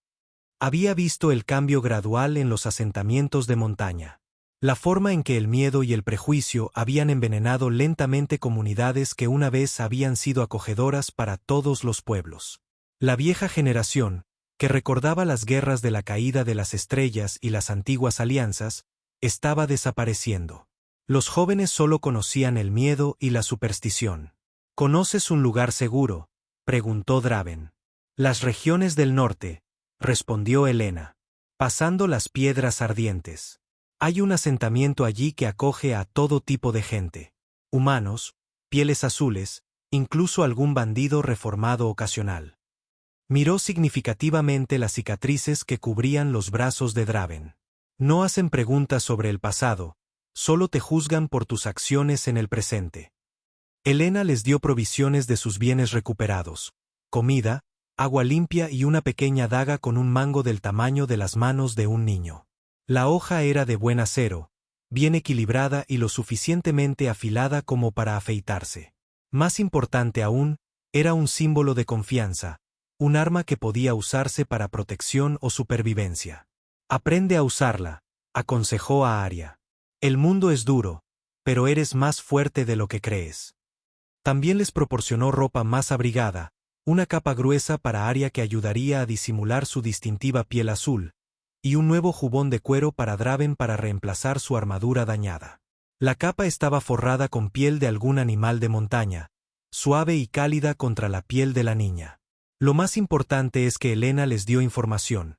Había visto el cambio gradual en los asentamientos de montaña. La forma en que el miedo y el prejuicio habían envenenado lentamente comunidades que una vez habían sido acogedoras para todos los pueblos. La vieja generación, que recordaba las guerras de la caída de las estrellas y las antiguas alianzas, estaba desapareciendo. Los jóvenes solo conocían el miedo y la superstición. ¿Conoces un lugar seguro?, preguntó Draven. Las regiones del norte, respondió Helena. Pasando las piedras ardientes. Hay un asentamiento allí que acoge a todo tipo de gente. Humanos, pieles azules, incluso algún bandido reformado ocasional. Miró significativamente las cicatrices que cubrían los brazos de Draven. No hacen preguntas sobre el pasado, solo te juzgan por tus acciones en el presente. Helena les dio provisiones de sus bienes recuperados, comida, agua limpia y una pequeña daga con un mango del tamaño de las manos de un niño. La hoja era de buen acero, bien equilibrada y lo suficientemente afilada como para afeitarse. Más importante aún, era un símbolo de confianza, un arma que podía usarse para protección o supervivencia. Aprende a usarla, aconsejó a Arya. El mundo es duro, pero eres más fuerte de lo que crees. También les proporcionó ropa más abrigada, una capa gruesa para Arya que ayudaría a disimular su distintiva piel azul, y un nuevo jubón de cuero para Draven para reemplazar su armadura dañada. La capa estaba forrada con piel de algún animal de montaña, suave y cálida contra la piel de la niña. Lo más importante es que Helena les dio información.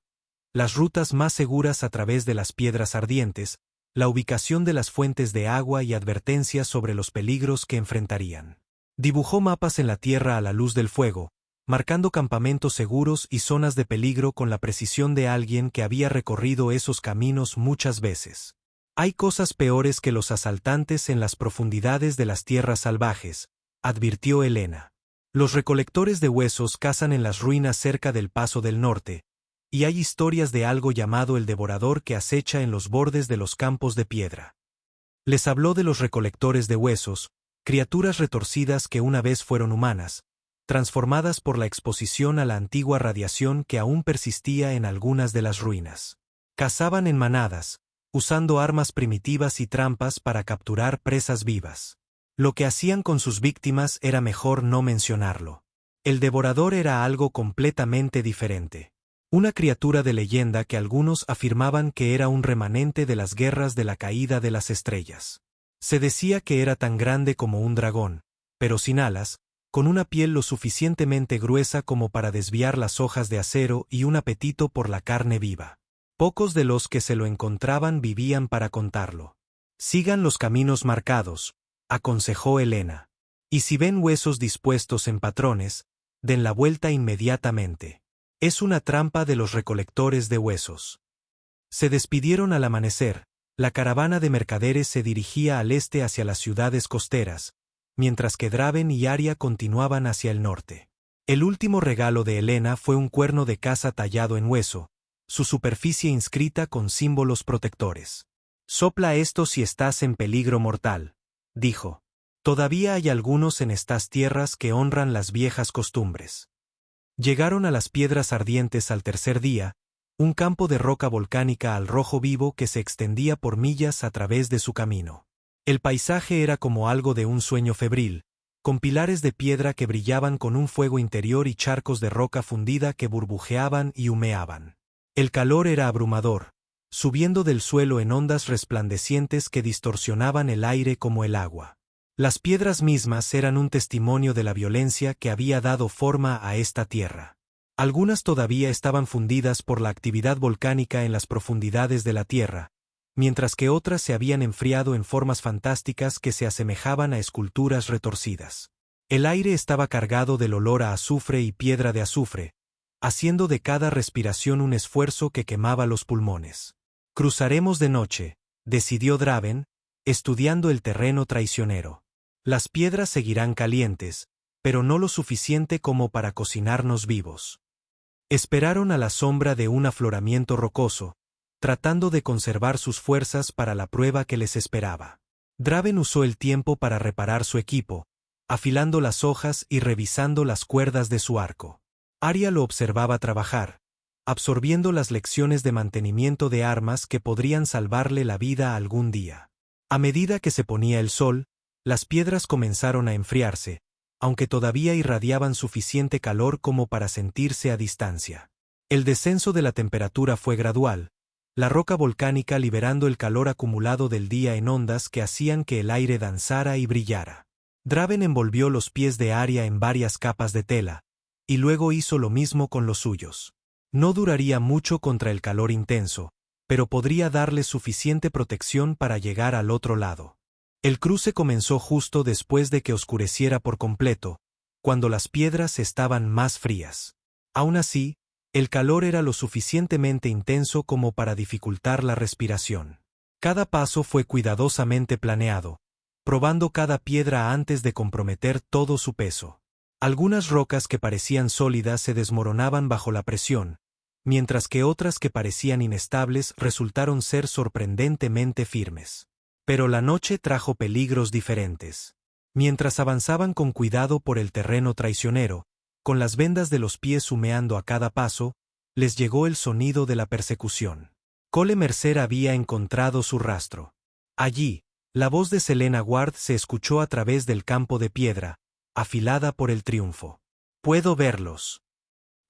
Las rutas más seguras a través de las piedras ardientes, la ubicación de las fuentes de agua y advertencias sobre los peligros que enfrentarían. Dibujó mapas en la tierra a la luz del fuego, marcando campamentos seguros y zonas de peligro con la precisión de alguien que había recorrido esos caminos muchas veces. Hay cosas peores que los asaltantes en las profundidades de las tierras salvajes, advirtió Helena. Los recolectores de huesos cazan en las ruinas cerca del Paso del Norte, y hay historias de algo llamado el Devorador que acecha en los bordes de los campos de piedra. Les habló de los recolectores de huesos, criaturas retorcidas que una vez fueron humanas, transformadas por la exposición a la antigua radiación que aún persistía en algunas de las ruinas. Cazaban en manadas, usando armas primitivas y trampas para capturar presas vivas. Lo que hacían con sus víctimas era mejor no mencionarlo. El Devorador era algo completamente diferente. Una criatura de leyenda que algunos afirmaban que era un remanente de las guerras de la caída de las estrellas. Se decía que era tan grande como un dragón, pero sin alas, con una piel lo suficientemente gruesa como para desviar las hojas de acero y un apetito por la carne viva. Pocos de los que se lo encontraban vivían para contarlo. Sigan los caminos marcados, aconsejó Helena. Y si ven huesos dispuestos en patrones, den la vuelta inmediatamente. Es una trampa de los recolectores de huesos. Se despidieron al amanecer. La caravana de mercaderes se dirigía al este hacia las ciudades costeras, mientras que Draven y Arya continuaban hacia el norte. El último regalo de Helena fue un cuerno de caza tallado en hueso, su superficie inscrita con símbolos protectores. Sopla esto si estás en peligro mortal, dijo. Todavía hay algunos en estas tierras que honran las viejas costumbres. Llegaron a las piedras ardientes al tercer día, un campo de roca volcánica al rojo vivo que se extendía por millas a través de su camino. El paisaje era como algo de un sueño febril, con pilares de piedra que brillaban con un fuego interior y charcos de roca fundida que burbujeaban y humeaban. El calor era abrumador, subiendo del suelo en ondas resplandecientes que distorsionaban el aire como el agua. Las piedras mismas eran un testimonio de la violencia que había dado forma a esta tierra. Algunas todavía estaban fundidas por la actividad volcánica en las profundidades de la tierra, mientras que otras se habían enfriado en formas fantásticas que se asemejaban a esculturas retorcidas. El aire estaba cargado del olor a azufre y piedra de azufre, haciendo de cada respiración un esfuerzo que quemaba los pulmones. Cruzaremos de noche, decidió Draven, estudiando el terreno traicionero. Las piedras seguirán calientes, pero no lo suficiente como para cocinarnos vivos. Esperaron a la sombra de un afloramiento rocoso, tratando de conservar sus fuerzas para la prueba que les esperaba. Draven usó el tiempo para reparar su equipo, afilando las hojas y revisando las cuerdas de su arco. Arya lo observaba trabajar, absorbiendo las lecciones de mantenimiento de armas que podrían salvarle la vida algún día. A medida que se ponía el sol, las piedras comenzaron a enfriarse, aunque todavía irradiaban suficiente calor como para sentirse a distancia. El descenso de la temperatura fue gradual, la roca volcánica liberando el calor acumulado del día en ondas que hacían que el aire danzara y brillara. Draven envolvió los pies de Arya en varias capas de tela, y luego hizo lo mismo con los suyos. No duraría mucho contra el calor intenso, pero podría darles suficiente protección para llegar al otro lado. El cruce comenzó justo después de que oscureciera por completo, cuando las piedras estaban más frías. Aún así, el calor era lo suficientemente intenso como para dificultar la respiración. Cada paso fue cuidadosamente planeado, probando cada piedra antes de comprometer todo su peso. Algunas rocas que parecían sólidas se desmoronaban bajo la presión, mientras que otras que parecían inestables resultaron ser sorprendentemente firmes. Pero la noche trajo peligros diferentes. Mientras avanzaban con cuidado por el terreno traicionero, con las vendas de los pies humeando a cada paso, les llegó el sonido de la persecución. Cole Mercer había encontrado su rastro. Allí, la voz de Selena Ward se escuchó a través del campo de piedra, afilada por el triunfo. «Puedo verlos».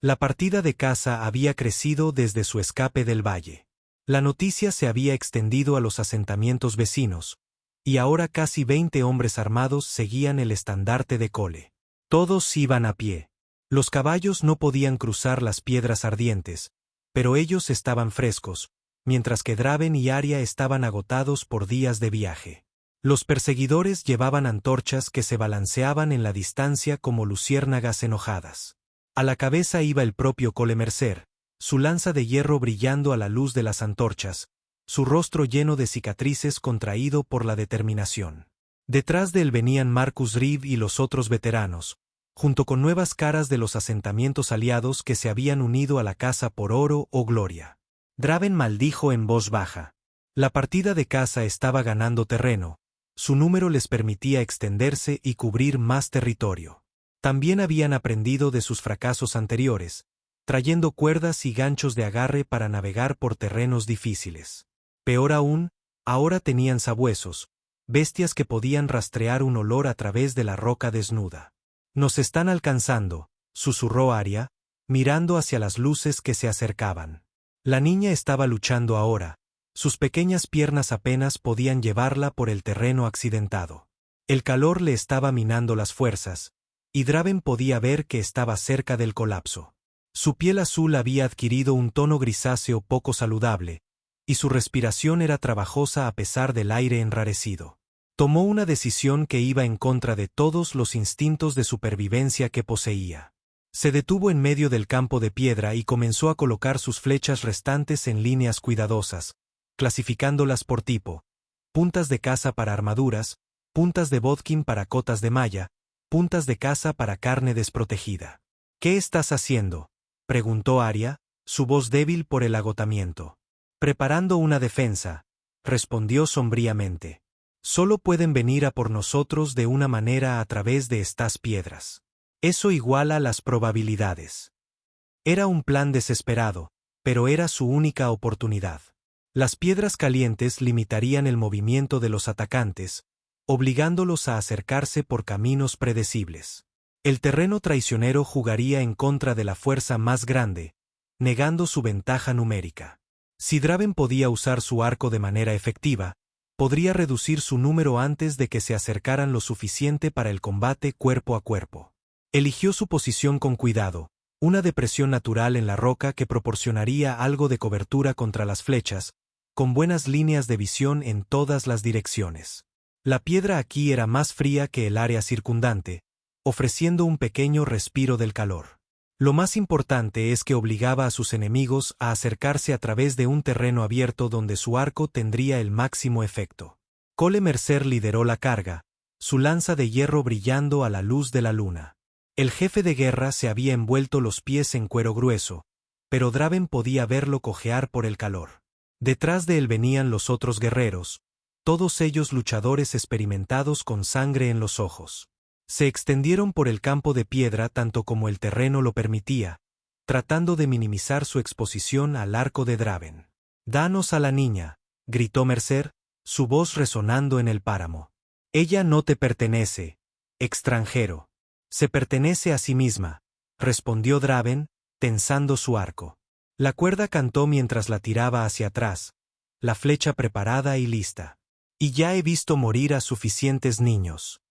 La partida de caza había crecido desde su escape del valle. La noticia se había extendido a los asentamientos vecinos, y ahora casi 20 hombres armados seguían el estandarte de Cole. Todos iban a pie. Los caballos no podían cruzar las piedras ardientes, pero ellos estaban frescos, mientras que Draven y Arya estaban agotados por días de viaje. Los perseguidores llevaban antorchas que se balanceaban en la distancia como luciérnagas enojadas. A la cabeza iba el propio Cole Mercer, su lanza de hierro brillando a la luz de las antorchas, su rostro lleno de cicatrices contraído por la determinación. Detrás de él venían Marcus Reeve y los otros veteranos, junto con nuevas caras de los asentamientos aliados que se habían unido a la caza por oro o gloria. Draven maldijo en voz baja. La partida de caza estaba ganando terreno, su número les permitía extenderse y cubrir más territorio. También habían aprendido de sus fracasos anteriores, trayendo cuerdas y ganchos de agarre para navegar por terrenos difíciles. Peor aún, ahora tenían sabuesos, bestias que podían rastrear un olor a través de la roca desnuda. «Nos están alcanzando», susurró Arya, mirando hacia las luces que se acercaban. La niña estaba luchando ahora, sus pequeñas piernas apenas podían llevarla por el terreno accidentado. El calor le estaba minando las fuerzas, y Draven podía ver que estaba cerca del colapso. Su piel azul había adquirido un tono grisáceo poco saludable, y su respiración era trabajosa a pesar del aire enrarecido. Tomó una decisión que iba en contra de todos los instintos de supervivencia que poseía. Se detuvo en medio del campo de piedra y comenzó a colocar sus flechas restantes en líneas cuidadosas, clasificándolas por tipo: puntas de caza para armaduras, puntas de bodkin para cotas de malla, puntas de caza para carne desprotegida. «¿Qué estás haciendo?», preguntó Arya, su voz débil por el agotamiento. «Preparando una defensa», respondió sombríamente. «Solo pueden venir a por nosotros de una manera a través de estas piedras. Eso iguala las probabilidades». Era un plan desesperado, pero era su única oportunidad. Las piedras calientes limitarían el movimiento de los atacantes, obligándolos a acercarse por caminos predecibles. El terreno traicionero jugaría en contra de la fuerza más grande, negando su ventaja numérica. Si Draven podía usar su arco de manera efectiva, podría reducir su número antes de que se acercaran lo suficiente para el combate cuerpo a cuerpo. Eligió su posición con cuidado, una depresión natural en la roca que proporcionaría algo de cobertura contra las flechas, con buenas líneas de visión en todas las direcciones. La piedra aquí era más fría que el área circundante, ofreciendo un pequeño respiro del calor. Lo más importante es que obligaba a sus enemigos a acercarse a través de un terreno abierto donde su arco tendría el máximo efecto. Cole Mercer lideró la carga, su lanza de hierro brillando a la luz de la luna. El jefe de guerra se había envuelto los pies en cuero grueso, pero Draven podía verlo cojear por el calor. Detrás de él venían los otros guerreros, todos ellos luchadores experimentados con sangre en los ojos. Se extendieron por el campo de piedra tanto como el terreno lo permitía, tratando de minimizar su exposición al arco de Draven. «Danos a la niña», gritó Mercer, su voz resonando en el páramo. «Ella no te pertenece, extranjero. Se pertenece a sí misma», respondió Draven, tensando su arco. La cuerda cantó mientras la tiraba hacia atrás, la flecha preparada y lista. «Y ya he visto morir a suficientes niños».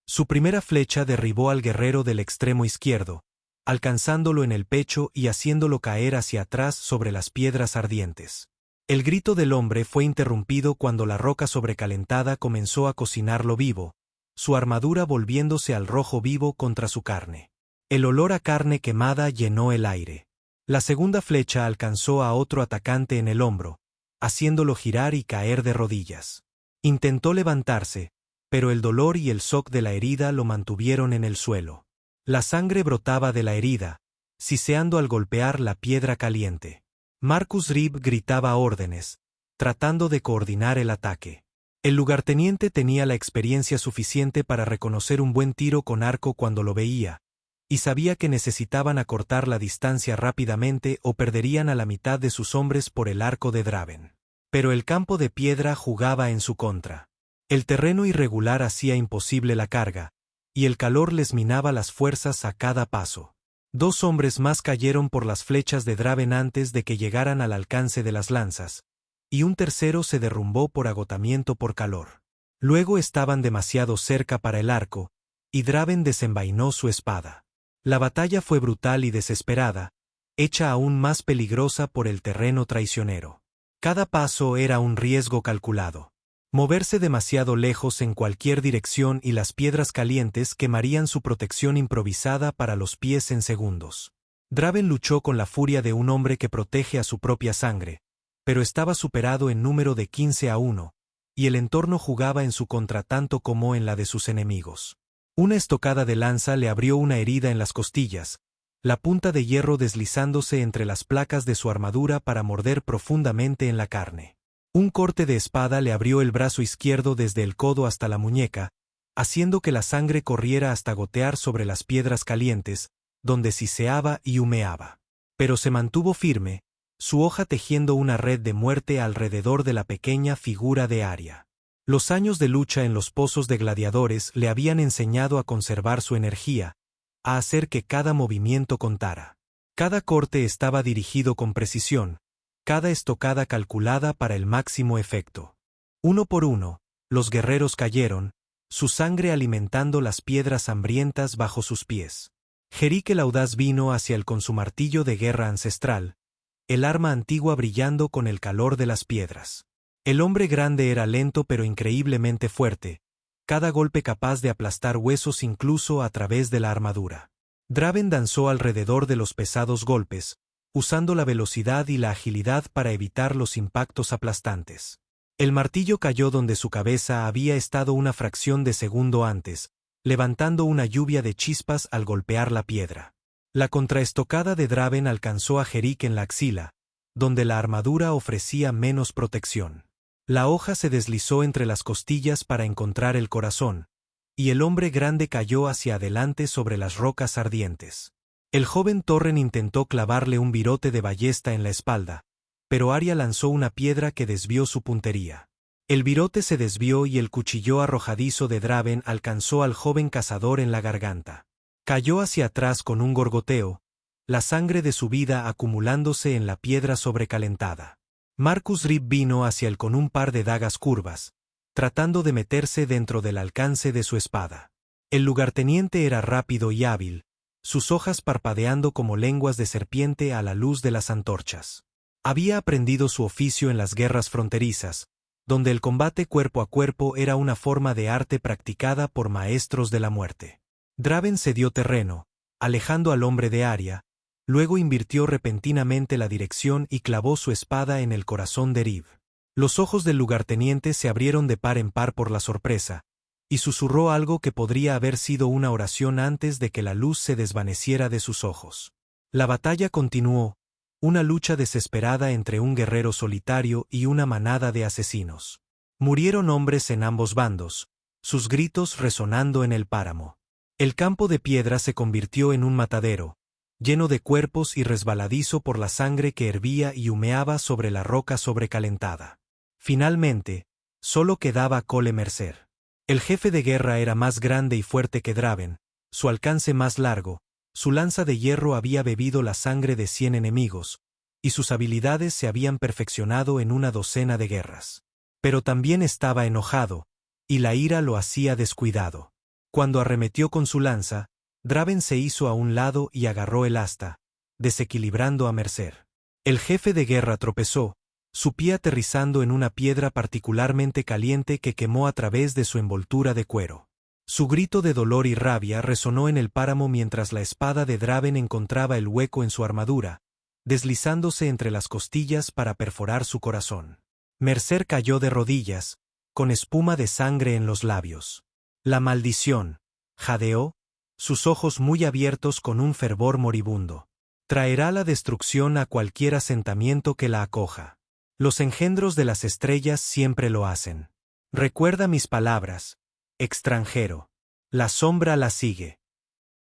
Su primera flecha derribó al guerrero del extremo izquierdo, alcanzándolo en el pecho y haciéndolo caer hacia atrás sobre las piedras ardientes. El grito del hombre fue interrumpido cuando la roca sobrecalentada comenzó a cocinarlo vivo, su armadura volviéndose al rojo vivo contra su carne. El olor a carne quemada llenó el aire. La segunda flecha alcanzó a otro atacante en el hombro, haciéndolo girar y caer de rodillas. Intentó levantarse, pero el dolor y el shock de la herida lo mantuvieron en el suelo. La sangre brotaba de la herida, siseando al golpear la piedra caliente. Marcus Reeve gritaba órdenes, tratando de coordinar el ataque. El lugarteniente tenía la experiencia suficiente para reconocer un buen tiro con arco cuando lo veía, y sabía que necesitaban acortar la distancia rápidamente o perderían a la mitad de sus hombres por el arco de Draven. Pero el campo de piedra jugaba en su contra. El terreno irregular hacía imposible la carga, y el calor les minaba las fuerzas a cada paso. 2 hombres más cayeron por las flechas de Draven antes de que llegaran al alcance de las lanzas, y un tercero se derrumbó por agotamiento por calor. Luego estaban demasiado cerca para el arco, y Draven desenvainó su espada. La batalla fue brutal y desesperada, hecha aún más peligrosa por el terreno traicionero. Cada paso era un riesgo calculado. Moverse demasiado lejos en cualquier dirección y las piedras calientes quemarían su protección improvisada para los pies en segundos. Draven luchó con la furia de un hombre que protege a su propia sangre, pero estaba superado en número de 15-1, y el entorno jugaba en su contra tanto como en la de sus enemigos. Una estocada de lanza le abrió una herida en las costillas, la punta de hierro deslizándose entre las placas de su armadura para morder profundamente en la carne. Un corte de espada le abrió el brazo izquierdo desde el codo hasta la muñeca, haciendo que la sangre corriera hasta gotear sobre las piedras calientes, donde siseaba y humeaba. Pero se mantuvo firme, su hoja tejiendo una red de muerte alrededor de la pequeña figura de Arya. Los años de lucha en los pozos de gladiadores le habían enseñado a conservar su energía, a hacer que cada movimiento contara. Cada corte estaba dirigido con precisión, cada estocada calculada para el máximo efecto. Uno por uno, los guerreros cayeron, su sangre alimentando las piedras hambrientas bajo sus pies. Jerick el audaz vino hacia él con su martillo de guerra ancestral, el arma antigua brillando con el calor de las piedras. El hombre grande era lento pero increíblemente fuerte, cada golpe capaz de aplastar huesos incluso a través de la armadura. Draven danzó alrededor de los pesados golpes, usando la velocidad y la agilidad para evitar los impactos aplastantes. El martillo cayó donde su cabeza había estado una fracción de segundo antes, levantando una lluvia de chispas al golpear la piedra. La contraestocada de Draven alcanzó a Jerick en la axila, donde la armadura ofrecía menos protección. La hoja se deslizó entre las costillas para encontrar el corazón, y el hombre grande cayó hacia adelante sobre las rocas ardientes. El joven Torren intentó clavarle un virote de ballesta en la espalda, pero Arya lanzó una piedra que desvió su puntería. El virote se desvió y el cuchillo arrojadizo de Draven alcanzó al joven cazador en la garganta. Cayó hacia atrás con un gorgoteo, la sangre de su vida acumulándose en la piedra sobrecalentada. Marcus Rip vino hacia él con un par de dagas curvas, tratando de meterse dentro del alcance de su espada. El lugarteniente era rápido y hábil, sus hojas parpadeando como lenguas de serpiente a la luz de las antorchas. Había aprendido su oficio en las guerras fronterizas, donde el combate cuerpo a cuerpo era una forma de arte practicada por maestros de la muerte. Draven cedió terreno, alejando al hombre de Arya, luego invirtió repentinamente la dirección y clavó su espada en el corazón de Rib. Los ojos del lugarteniente se abrieron de par en par por la sorpresa, y susurró algo que podría haber sido una oración antes de que la luz se desvaneciera de sus ojos. La batalla continuó, una lucha desesperada entre un guerrero solitario y una manada de asesinos. Murieron hombres en ambos bandos, sus gritos resonando en el páramo. El campo de piedra se convirtió en un matadero, lleno de cuerpos y resbaladizo por la sangre que hervía y humeaba sobre la roca sobrecalentada. Finalmente, solo quedaba Cole Mercer. El jefe de guerra era más grande y fuerte que Draven, su alcance más largo, su lanza de hierro había bebido la sangre de 100 enemigos, y sus habilidades se habían perfeccionado en una docena de guerras. Pero también estaba enojado, y la ira lo hacía descuidado. Cuando arremetió con su lanza, Draven se hizo a un lado y agarró el asta, desequilibrando a Mercer. El jefe de guerra tropezó, su pie aterrizando en una piedra particularmente caliente que quemó a través de su envoltura de cuero. Su grito de dolor y rabia resonó en el páramo mientras la espada de Draven encontraba el hueco en su armadura, deslizándose entre las costillas para perforar su corazón. Mercer cayó de rodillas, con espuma de sangre en los labios. La maldición, jadeó, sus ojos muy abiertos con un fervor moribundo. Traerá la destrucción a cualquier asentamiento que la acoja. Los engendros de las estrellas siempre lo hacen. Recuerda mis palabras, extranjero. La sombra la sigue.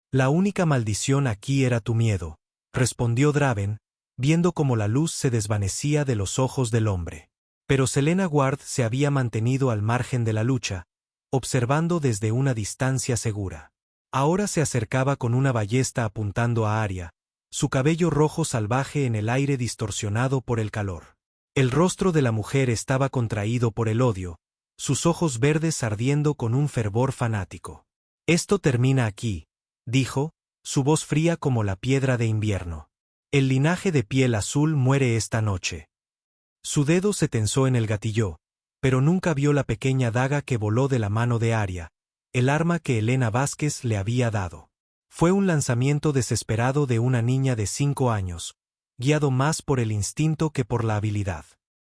La única maldición aquí era tu miedo, respondió Draven, viendo cómo la luz se desvanecía de los ojos del hombre. Pero Selena Ward se había mantenido al margen de la lucha, observando desde una distancia segura. Ahora se acercaba con una ballesta apuntando a Arya, su cabello rojo salvaje en el aire distorsionado por el calor. El rostro de la mujer estaba contraído por el odio, sus ojos verdes ardiendo con un fervor fanático. «Esto termina aquí», dijo, su voz fría como la piedra de invierno. «El linaje de piel azul muere esta noche». Su dedo se tensó en el gatillo, pero nunca vio la pequeña daga que voló de la mano de Arya, el arma que Helena Vázquez le había dado. Fue un lanzamiento desesperado de una niña de 5 años, guiado más por el instinto que por la habilidad.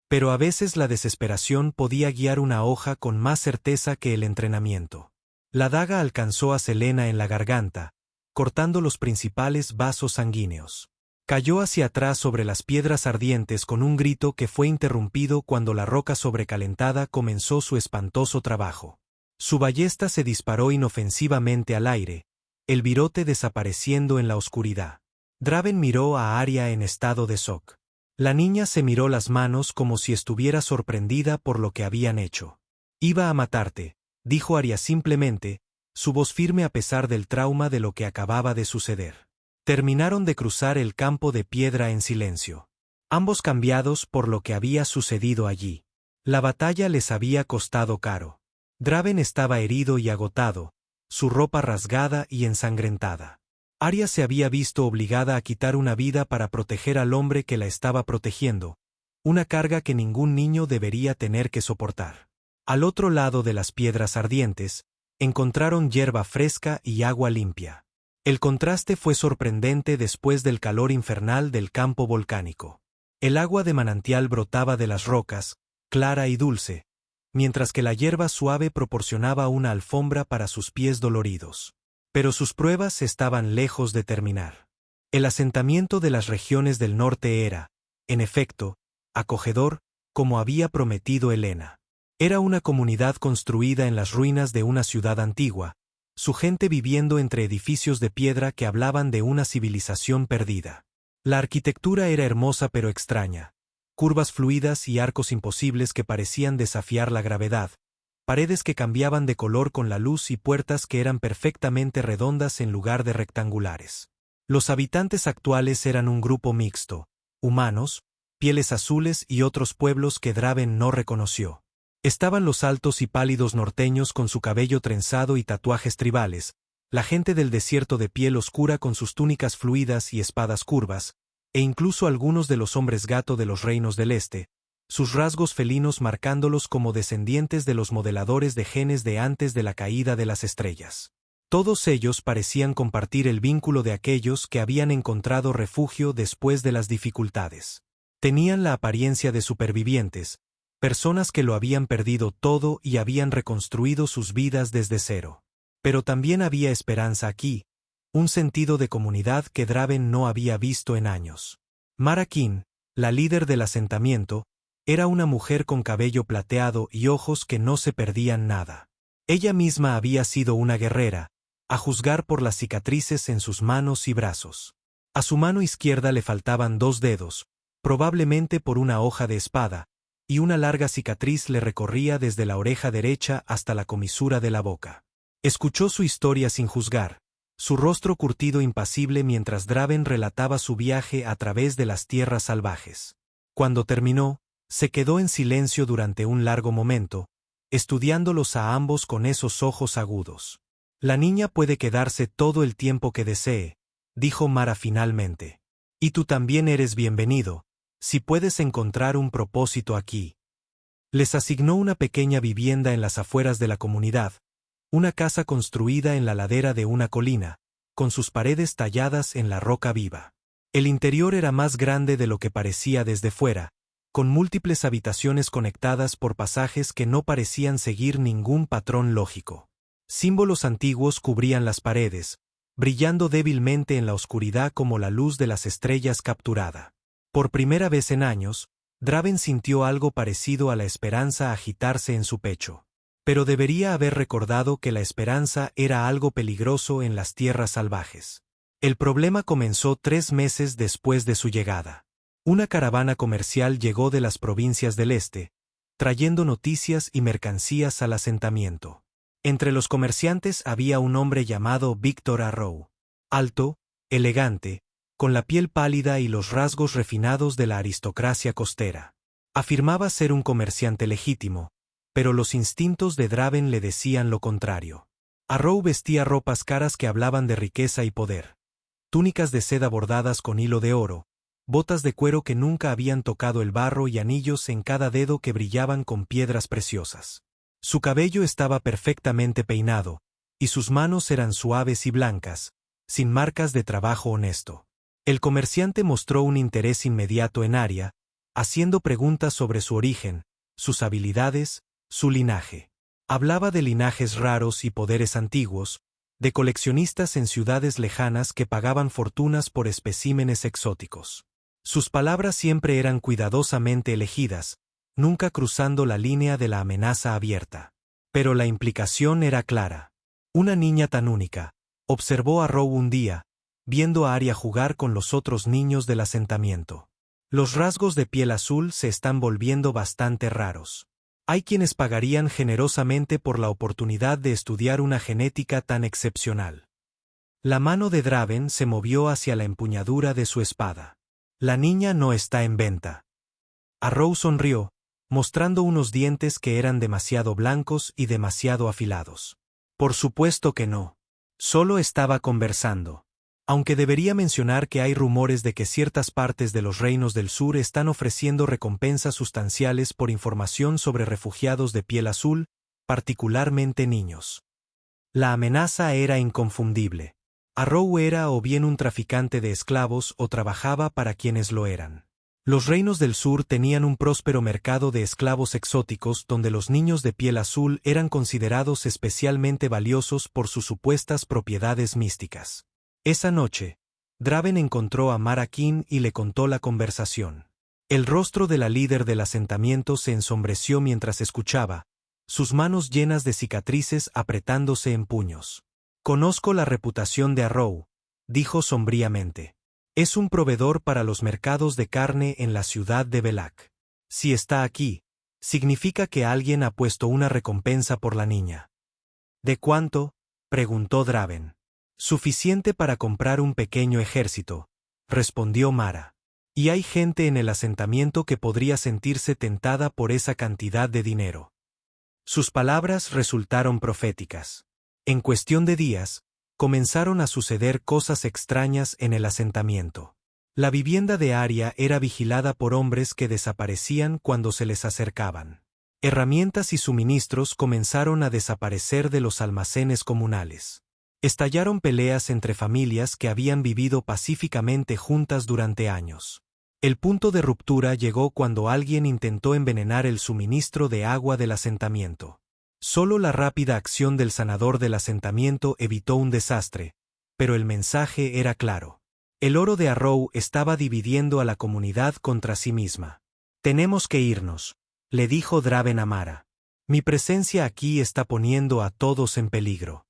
Pero a veces la desesperación podía guiar una hoja con más certeza que el entrenamiento. La daga alcanzó a Selena en la garganta, cortando los principales vasos sanguíneos. Cayó hacia atrás sobre las piedras ardientes con un grito que fue interrumpido cuando la roca sobrecalentada comenzó su espantoso trabajo. Su ballesta se disparó inofensivamente al aire, el virote desapareciendo en la oscuridad. Draven miró a Arya en estado de shock. La niña se miró las manos como si estuviera sorprendida por lo que habían hecho. «Iba a matarte», dijo Arya simplemente, su voz firme a pesar del trauma de lo que acababa de suceder. Terminaron de cruzar el campo de piedra en silencio. Ambos cambiados por lo que había sucedido allí. La batalla les había costado caro. Draven estaba herido y agotado, su ropa rasgada y ensangrentada. Arya se había visto obligada a quitar una vida para proteger al hombre que la estaba protegiendo, una carga que ningún niño debería tener que soportar. Al otro lado de las piedras ardientes, encontraron hierba fresca y agua limpia. El contraste fue sorprendente después del calor infernal del campo volcánico. El agua de manantial brotaba de las rocas, clara y dulce, mientras que la hierba suave proporcionaba una alfombra para sus pies doloridos. Pero sus pruebas estaban lejos de terminar. El asentamiento de las regiones del norte era, en efecto, acogedor, como había prometido Helena. Era una comunidad construida en las ruinas de una ciudad antigua, su gente viviendo entre edificios de piedra que hablaban de una civilización perdida. La arquitectura era hermosa pero extraña, curvas fluidas y arcos imposibles que parecían desafiar la gravedad, paredes que cambiaban de color con la luz y puertas que eran perfectamente redondas en lugar de rectangulares. Los habitantes actuales eran un grupo mixto, humanos, pieles azules y otros pueblos que Draven no reconoció. Estaban los altos y pálidos norteños con su cabello trenzado y tatuajes tribales, la gente del desierto de piel oscura con sus túnicas fluidas y espadas curvas, e incluso algunos de los hombres gato de los reinos del este, sus rasgos felinos marcándolos como descendientes de los modeladores de genes de antes de la caída de las estrellas. Todos ellos parecían compartir el vínculo de aquellos que habían encontrado refugio después de las dificultades. Tenían la apariencia de supervivientes, personas que lo habían perdido todo y habían reconstruido sus vidas desde cero. Pero también había esperanza aquí, un sentido de comunidad que Draven no había visto en años. Mara Kin, la líder del asentamiento, era una mujer con cabello plateado y ojos que no se perdían nada. Ella misma había sido una guerrera, a juzgar por las cicatrices en sus manos y brazos. A su mano izquierda le faltaban 2 dedos, probablemente por una hoja de espada, y una larga cicatriz le recorría desde la oreja derecha hasta la comisura de la boca. Escuchó su historia sin juzgar, su rostro curtido impasible mientras Draven relataba su viaje a través de las tierras salvajes. Cuando terminó, se quedó en silencio durante un largo momento, estudiándolos a ambos con esos ojos agudos. «La niña puede quedarse todo el tiempo que desee», dijo Mara finalmente. «Y tú también eres bienvenido, si puedes encontrar un propósito aquí». Les asignó una pequeña vivienda en las afueras de la comunidad, una casa construida en la ladera de una colina, con sus paredes talladas en la roca viva. El interior era más grande de lo que parecía desde fuera, con múltiples habitaciones conectadas por pasajes que no parecían seguir ningún patrón lógico. Símbolos antiguos cubrían las paredes, brillando débilmente en la oscuridad como la luz de las estrellas capturada. Por primera vez en años, Draven sintió algo parecido a la esperanza agitarse en su pecho. Pero debería haber recordado que la esperanza era algo peligroso en las tierras salvajes. El problema comenzó 3 meses después de su llegada. Una caravana comercial llegó de las provincias del este, trayendo noticias y mercancías al asentamiento. Entre los comerciantes había un hombre llamado Víctor Arrow. Alto, elegante, con la piel pálida y los rasgos refinados de la aristocracia costera. Afirmaba ser un comerciante legítimo, pero los instintos de Draven le decían lo contrario. Arrow vestía ropas caras que hablaban de riqueza y poder. Túnicas de seda bordadas con hilo de oro, botas de cuero que nunca habían tocado el barro y anillos en cada dedo que brillaban con piedras preciosas. Su cabello estaba perfectamente peinado, y sus manos eran suaves y blancas, sin marcas de trabajo honesto. El comerciante mostró un interés inmediato en Arya, haciendo preguntas sobre su origen, sus habilidades, su linaje. Hablaba de linajes raros y poderes antiguos, de coleccionistas en ciudades lejanas que pagaban fortunas por especímenes exóticos. Sus palabras siempre eran cuidadosamente elegidas, nunca cruzando la línea de la amenaza abierta. Pero la implicación era clara. Una niña tan única, observó a Arrow un día, viendo a Arya jugar con los otros niños del asentamiento. Los rasgos de piel azul se están volviendo bastante raros. Hay quienes pagarían generosamente por la oportunidad de estudiar una genética tan excepcional. La mano de Draven se movió hacia la empuñadura de su espada. La niña no está en venta. Arrow sonrió, mostrando unos dientes que eran demasiado blancos y demasiado afilados. Por supuesto que no. Solo estaba conversando. Aunque debería mencionar que hay rumores de que ciertas partes de los reinos del sur están ofreciendo recompensas sustanciales por información sobre refugiados de piel azul, particularmente niños. La amenaza era inconfundible. Arrow era o bien un traficante de esclavos o trabajaba para quienes lo eran. Los reinos del sur tenían un próspero mercado de esclavos exóticos donde los niños de piel azul eran considerados especialmente valiosos por sus supuestas propiedades místicas. Esa noche, Draven encontró a Mara King y le contó la conversación. El rostro de la líder del asentamiento se ensombreció mientras escuchaba, sus manos llenas de cicatrices apretándose en puños. Conozco la reputación de Arrow, dijo sombríamente. Es un proveedor para los mercados de carne en la ciudad de Belak. Si está aquí, significa que alguien ha puesto una recompensa por la niña. ¿De cuánto?, preguntó Draven. Suficiente para comprar un pequeño ejército, respondió Mara. Y hay gente en el asentamiento que podría sentirse tentada por esa cantidad de dinero. Sus palabras resultaron proféticas. En cuestión de días, comenzaron a suceder cosas extrañas en el asentamiento. La vivienda de Arya era vigilada por hombres que desaparecían cuando se les acercaban. Herramientas y suministros comenzaron a desaparecer de los almacenes comunales. Estallaron peleas entre familias que habían vivido pacíficamente juntas durante años. El punto de ruptura llegó cuando alguien intentó envenenar el suministro de agua del asentamiento. Solo la rápida acción del sanador del asentamiento evitó un desastre, pero el mensaje era claro. El oro de Arrow estaba dividiendo a la comunidad contra sí misma. Tenemos que irnos, le dijo Draven a Mara. Mi presencia aquí está poniendo a todos en peligro.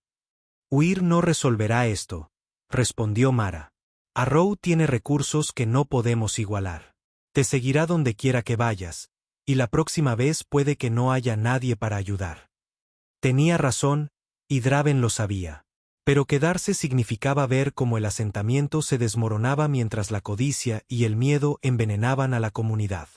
Huir no resolverá esto, respondió Mara. Arrow tiene recursos que no podemos igualar. Te seguirá donde quiera que vayas, y la próxima vez puede que no haya nadie para ayudar. Tenía razón, y Draven lo sabía. Pero quedarse significaba ver cómo el asentamiento se desmoronaba mientras la codicia y el miedo envenenaban a la comunidad.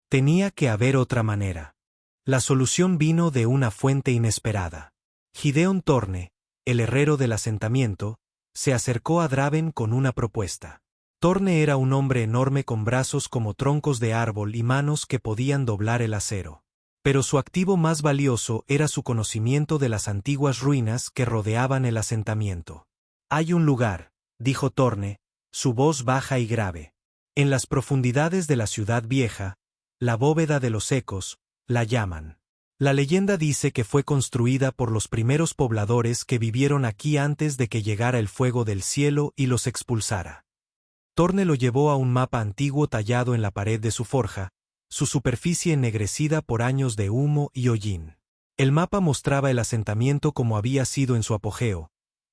Tenía que haber otra manera. La solución vino de una fuente inesperada. Gideon Torne, el herrero del asentamiento, se acercó a Draven con una propuesta. Torne era un hombre enorme con brazos como troncos de árbol y manos que podían doblar el acero. Pero su activo más valioso era su conocimiento de las antiguas ruinas que rodeaban el asentamiento. Hay un lugar, dijo Torne, su voz baja y grave. En las profundidades de la ciudad vieja, la bóveda de los ecos, la llaman. La leyenda dice que fue construida por los primeros pobladores que vivieron aquí antes de que llegara el fuego del cielo y los expulsara. Torne lo llevó a un mapa antiguo tallado en la pared de su forja, su superficie ennegrecida por años de humo y hollín. El mapa mostraba el asentamiento como había sido en su apogeo,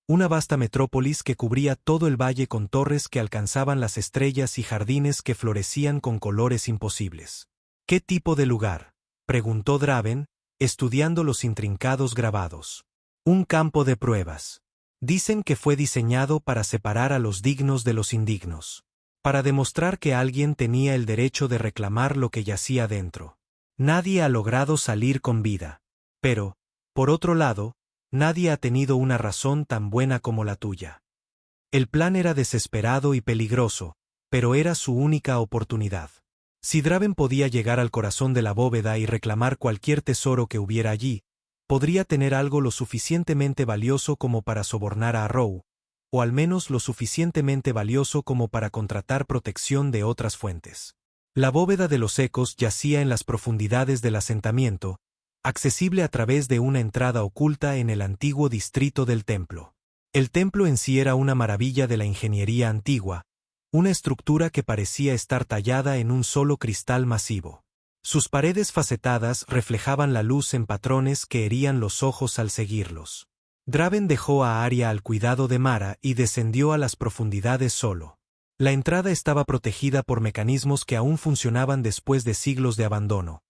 una vasta metrópolis que cubría todo el valle con torres que alcanzaban las estrellas y jardines que florecían con colores imposibles. ¿Qué tipo de lugar?, preguntó Draven, estudiando los intrincados grabados. Un campo de pruebas. Dicen que fue diseñado para separar a los dignos de los indignos. Para demostrar que alguien tenía el derecho de reclamar lo que yacía dentro. Nadie ha logrado salir con vida. Pero, por otro lado, nadie ha tenido una razón tan buena como la tuya. El plan era desesperado y peligroso, pero era su única oportunidad. Si Draven podía llegar al corazón de la bóveda y reclamar cualquier tesoro que hubiera allí, podría tener algo lo suficientemente valioso como para sobornar a Arrow, o al menos lo suficientemente valioso como para contratar protección de otras fuentes. La bóveda de los ecos yacía en las profundidades del asentamiento, accesible a través de una entrada oculta en el antiguo distrito del templo. El templo en sí era una maravilla de la ingeniería antigua, una estructura que parecía estar tallada en un solo cristal masivo. Sus paredes facetadas reflejaban la luz en patrones que herían los ojos al seguirlos. Draven dejó a Arya al cuidado de Mara y descendió a las profundidades solo. La entrada estaba protegida por mecanismos que aún funcionaban después de siglos de abandono.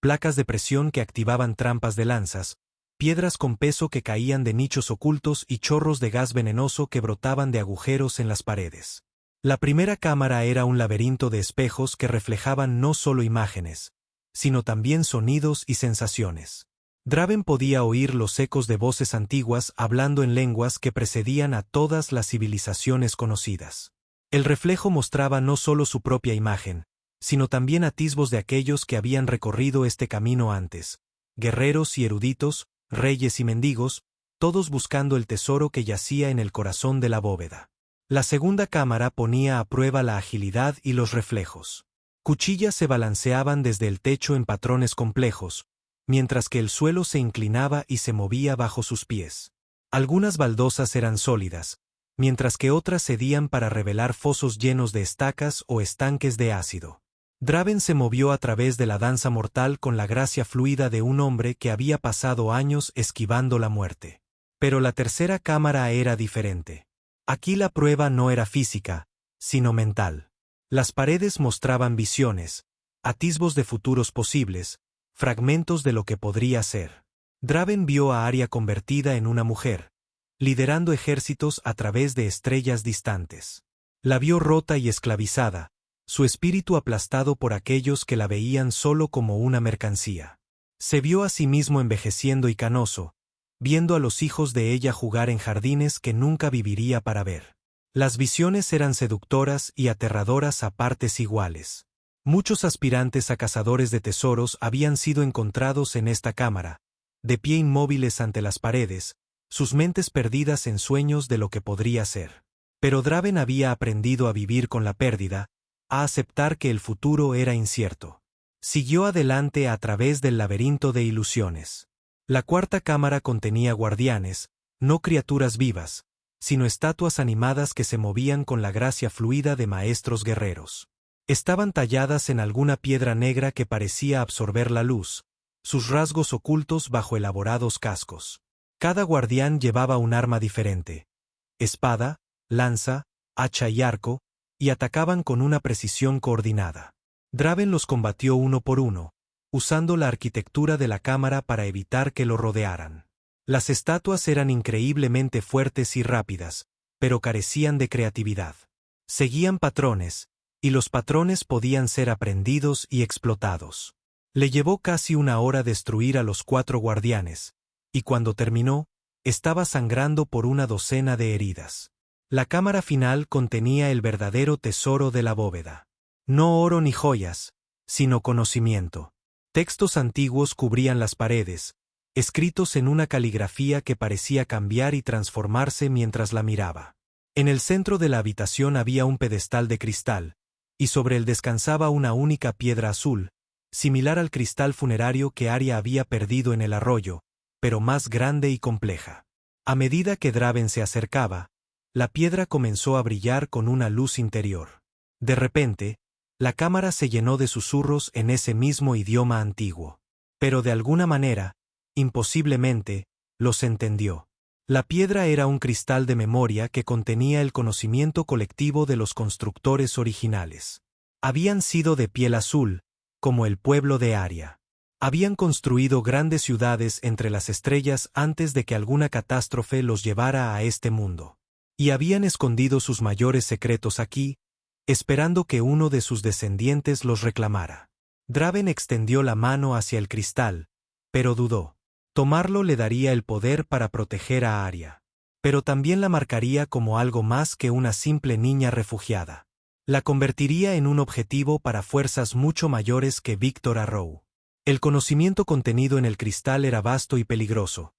Placas de presión que activaban trampas de lanzas, piedras con peso que caían de nichos ocultos y chorros de gas venenoso que brotaban de agujeros en las paredes. La primera cámara era un laberinto de espejos que reflejaban no solo imágenes, sino también sonidos y sensaciones. Draven podía oír los ecos de voces antiguas hablando en lenguas que precedían a todas las civilizaciones conocidas. El reflejo mostraba no solo su propia imagen, sino también atisbos de aquellos que habían recorrido este camino antes, guerreros y eruditos, reyes y mendigos, todos buscando el tesoro que yacía en el corazón de la bóveda. La segunda cámara ponía a prueba la agilidad y los reflejos. Cuchillas se balanceaban desde el techo en patrones complejos, mientras que el suelo se inclinaba y se movía bajo sus pies. Algunas baldosas eran sólidas, mientras que otras cedían para revelar fosos llenos de estacas o estanques de ácido. Draven se movió a través de la danza mortal con la gracia fluida de un hombre que había pasado años esquivando la muerte. Pero la tercera cámara era diferente. Aquí la prueba no era física, sino mental. Las paredes mostraban visiones, atisbos de futuros posibles, fragmentos de lo que podría ser. Draven vio a Arya convertida en una mujer, liderando ejércitos a través de estrellas distantes. La vio rota y esclavizada, su espíritu aplastado por aquellos que la veían solo como una mercancía. Se vio a sí mismo envejeciendo y canoso, viendo a los hijos de ella jugar en jardines que nunca viviría para ver. Las visiones eran seductoras y aterradoras a partes iguales. Muchos aspirantes a cazadores de tesoros habían sido encontrados en esta cámara, de pie inmóviles ante las paredes, sus mentes perdidas en sueños de lo que podría ser. Pero Draven había aprendido a vivir con la pérdida, a aceptar que el futuro era incierto. Siguió adelante a través del laberinto de ilusiones. La cuarta cámara contenía guardianes, no criaturas vivas, sino estatuas animadas que se movían con la gracia fluida de maestros guerreros. Estaban talladas en alguna piedra negra que parecía absorber la luz, sus rasgos ocultos bajo elaborados cascos. Cada guardián llevaba un arma diferente: espada, lanza, hacha y arco, y atacaban con una precisión coordinada. Draven los combatió uno por uno, usando la arquitectura de la cámara para evitar que lo rodearan. Las estatuas eran increíblemente fuertes y rápidas, pero carecían de creatividad. Seguían patrones, y los patrones podían ser aprendidos y explotados. Le llevó casi una hora destruir a los 4 guardianes, y cuando terminó, estaba sangrando por una docena de heridas. La cámara final contenía el verdadero tesoro de la bóveda. No oro ni joyas, sino conocimiento. Textos antiguos cubrían las paredes, escritos en una caligrafía que parecía cambiar y transformarse mientras la miraba. En el centro de la habitación había un pedestal de cristal, y sobre él descansaba una única piedra azul, similar al cristal funerario que Arya había perdido en el arroyo, pero más grande y compleja. A medida que Draven se acercaba, la piedra comenzó a brillar con una luz interior. De repente, la cámara se llenó de susurros en ese mismo idioma antiguo. Pero de alguna manera, imposiblemente, los entendió. La piedra era un cristal de memoria que contenía el conocimiento colectivo de los constructores originales. Habían sido de piel azul, como el pueblo de Arya. Habían construido grandes ciudades entre las estrellas antes de que alguna catástrofe los llevara a este mundo. Y habían escondido sus mayores secretos aquí, esperando que uno de sus descendientes los reclamara. Draven extendió la mano hacia el cristal, pero dudó. Tomarlo le daría el poder para proteger a Arya. Pero también la marcaría como algo más que una simple niña refugiada. La convertiría en un objetivo para fuerzas mucho mayores que Víctor Arrow. El conocimiento contenido en el cristal era vasto y peligroso.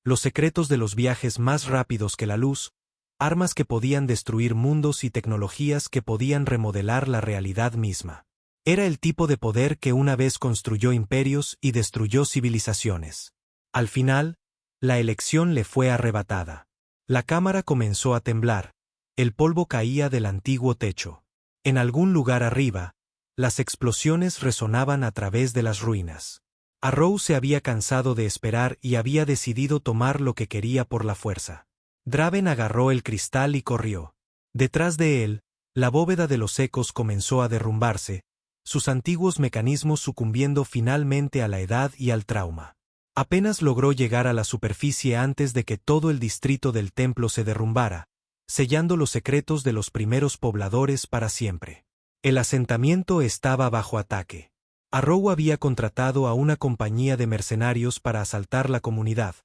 Los secretos de los viajes más rápidos que la luz, armas que podían destruir mundos y tecnologías que podían remodelar la realidad misma. Era el tipo de poder que una vez construyó imperios y destruyó civilizaciones. Al final, la elección le fue arrebatada. La cámara comenzó a temblar, el polvo caía del antiguo techo. En algún lugar arriba, las explosiones resonaban a través de las ruinas. Arrow se había cansado de esperar y había decidido tomar lo que quería por la fuerza. Draven agarró el cristal y corrió. Detrás de él, la bóveda de los ecos comenzó a derrumbarse, sus antiguos mecanismos sucumbiendo finalmente a la edad y al trauma. Apenas logró llegar a la superficie antes de que todo el distrito del templo se derrumbara, sellando los secretos de los primeros pobladores para siempre. El asentamiento estaba bajo ataque. Arrow había contratado a una compañía de mercenarios para asaltar la comunidad,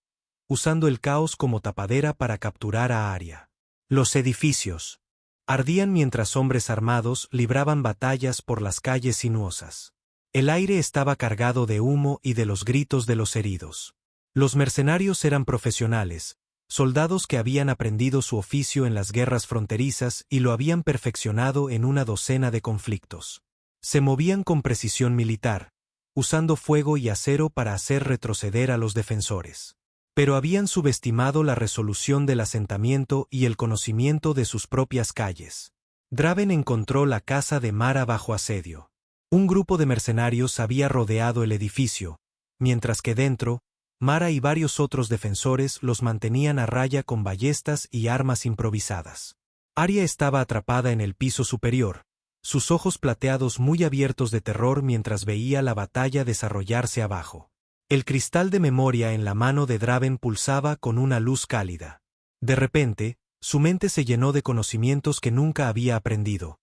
usando el caos como tapadera para capturar a Arya. Los edificios ardían mientras hombres armados libraban batallas por las calles sinuosas. El aire estaba cargado de humo y de los gritos de los heridos. Los mercenarios eran profesionales, soldados que habían aprendido su oficio en las guerras fronterizas y lo habían perfeccionado en una docena de conflictos. Se movían con precisión militar, usando fuego y acero para hacer retroceder a los defensores. Pero habían subestimado la resolución del asentamiento y el conocimiento de sus propias calles. Draven encontró la casa de Mara bajo asedio. Un grupo de mercenarios había rodeado el edificio, mientras que dentro, Mara y varios otros defensores los mantenían a raya con ballestas y armas improvisadas. Arya estaba atrapada en el piso superior, sus ojos plateados muy abiertos de terror mientras veía la batalla desarrollarse abajo. El cristal de memoria en la mano de Draven pulsaba con una luz cálida. De repente, su mente se llenó de conocimientos que nunca había aprendido.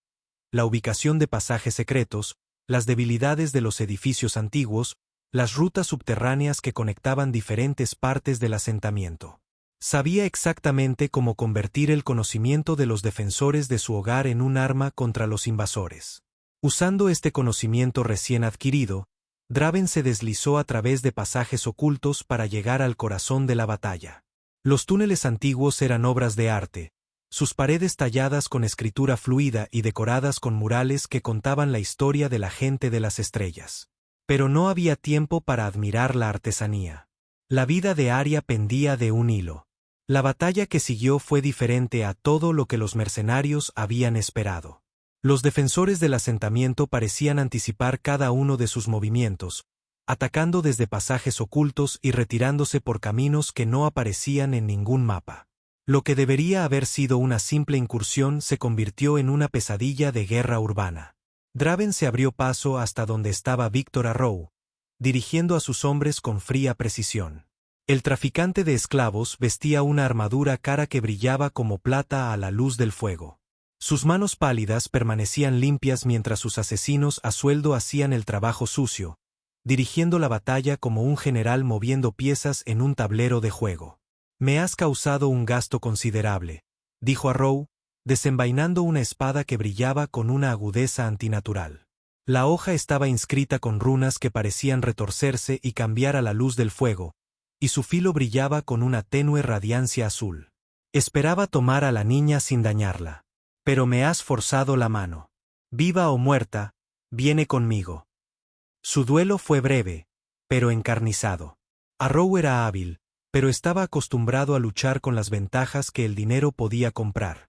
La ubicación de pasajes secretos, las debilidades de los edificios antiguos, las rutas subterráneas que conectaban diferentes partes del asentamiento. Sabía exactamente cómo convertir el conocimiento de los defensores de su hogar en un arma contra los invasores. Usando este conocimiento recién adquirido, Draven se deslizó a través de pasajes ocultos para llegar al corazón de la batalla. Los túneles antiguos eran obras de arte, sus paredes talladas con escritura fluida y decoradas con murales que contaban la historia de la gente de las estrellas. Pero no había tiempo para admirar la artesanía. La vida de Arya pendía de un hilo. La batalla que siguió fue diferente a todo lo que los mercenarios habían esperado. Los defensores del asentamiento parecían anticipar cada uno de sus movimientos, atacando desde pasajes ocultos y retirándose por caminos que no aparecían en ningún mapa. Lo que debería haber sido una simple incursión se convirtió en una pesadilla de guerra urbana. Draven se abrió paso hasta donde estaba Víctor Arrow, dirigiendo a sus hombres con fría precisión. El traficante de esclavos vestía una armadura cara que brillaba como plata a la luz del fuego. Sus manos pálidas permanecían limpias mientras sus asesinos a sueldo hacían el trabajo sucio, dirigiendo la batalla como un general moviendo piezas en un tablero de juego. «Me has causado un gasto considerable», dijo Arrow, desenvainando una espada que brillaba con una agudeza antinatural. La hoja estaba inscrita con runas que parecían retorcerse y cambiar a la luz del fuego, y su filo brillaba con una tenue radiancia azul. Esperaba tomar a la niña sin dañarla. Pero me has forzado la mano. Viva o muerta, viene conmigo. Su duelo fue breve, pero encarnizado. Arrow era hábil, pero estaba acostumbrado a luchar con las ventajas que el dinero podía comprar.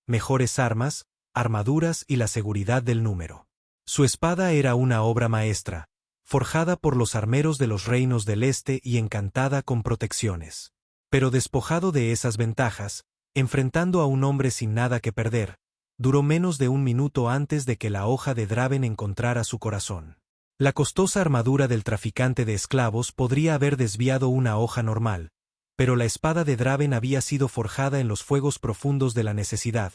Mejores armas, armaduras y la seguridad del número. Su espada era una obra maestra, forjada por los armeros de los reinos del Este y encantada con protecciones. Pero despojado de esas ventajas, enfrentando a un hombre sin nada que perder, duró menos de un minuto antes de que la hoja de Draven encontrara su corazón. La costosa armadura del traficante de esclavos podría haber desviado una hoja normal, pero la espada de Draven había sido forjada en los fuegos profundos de la necesidad,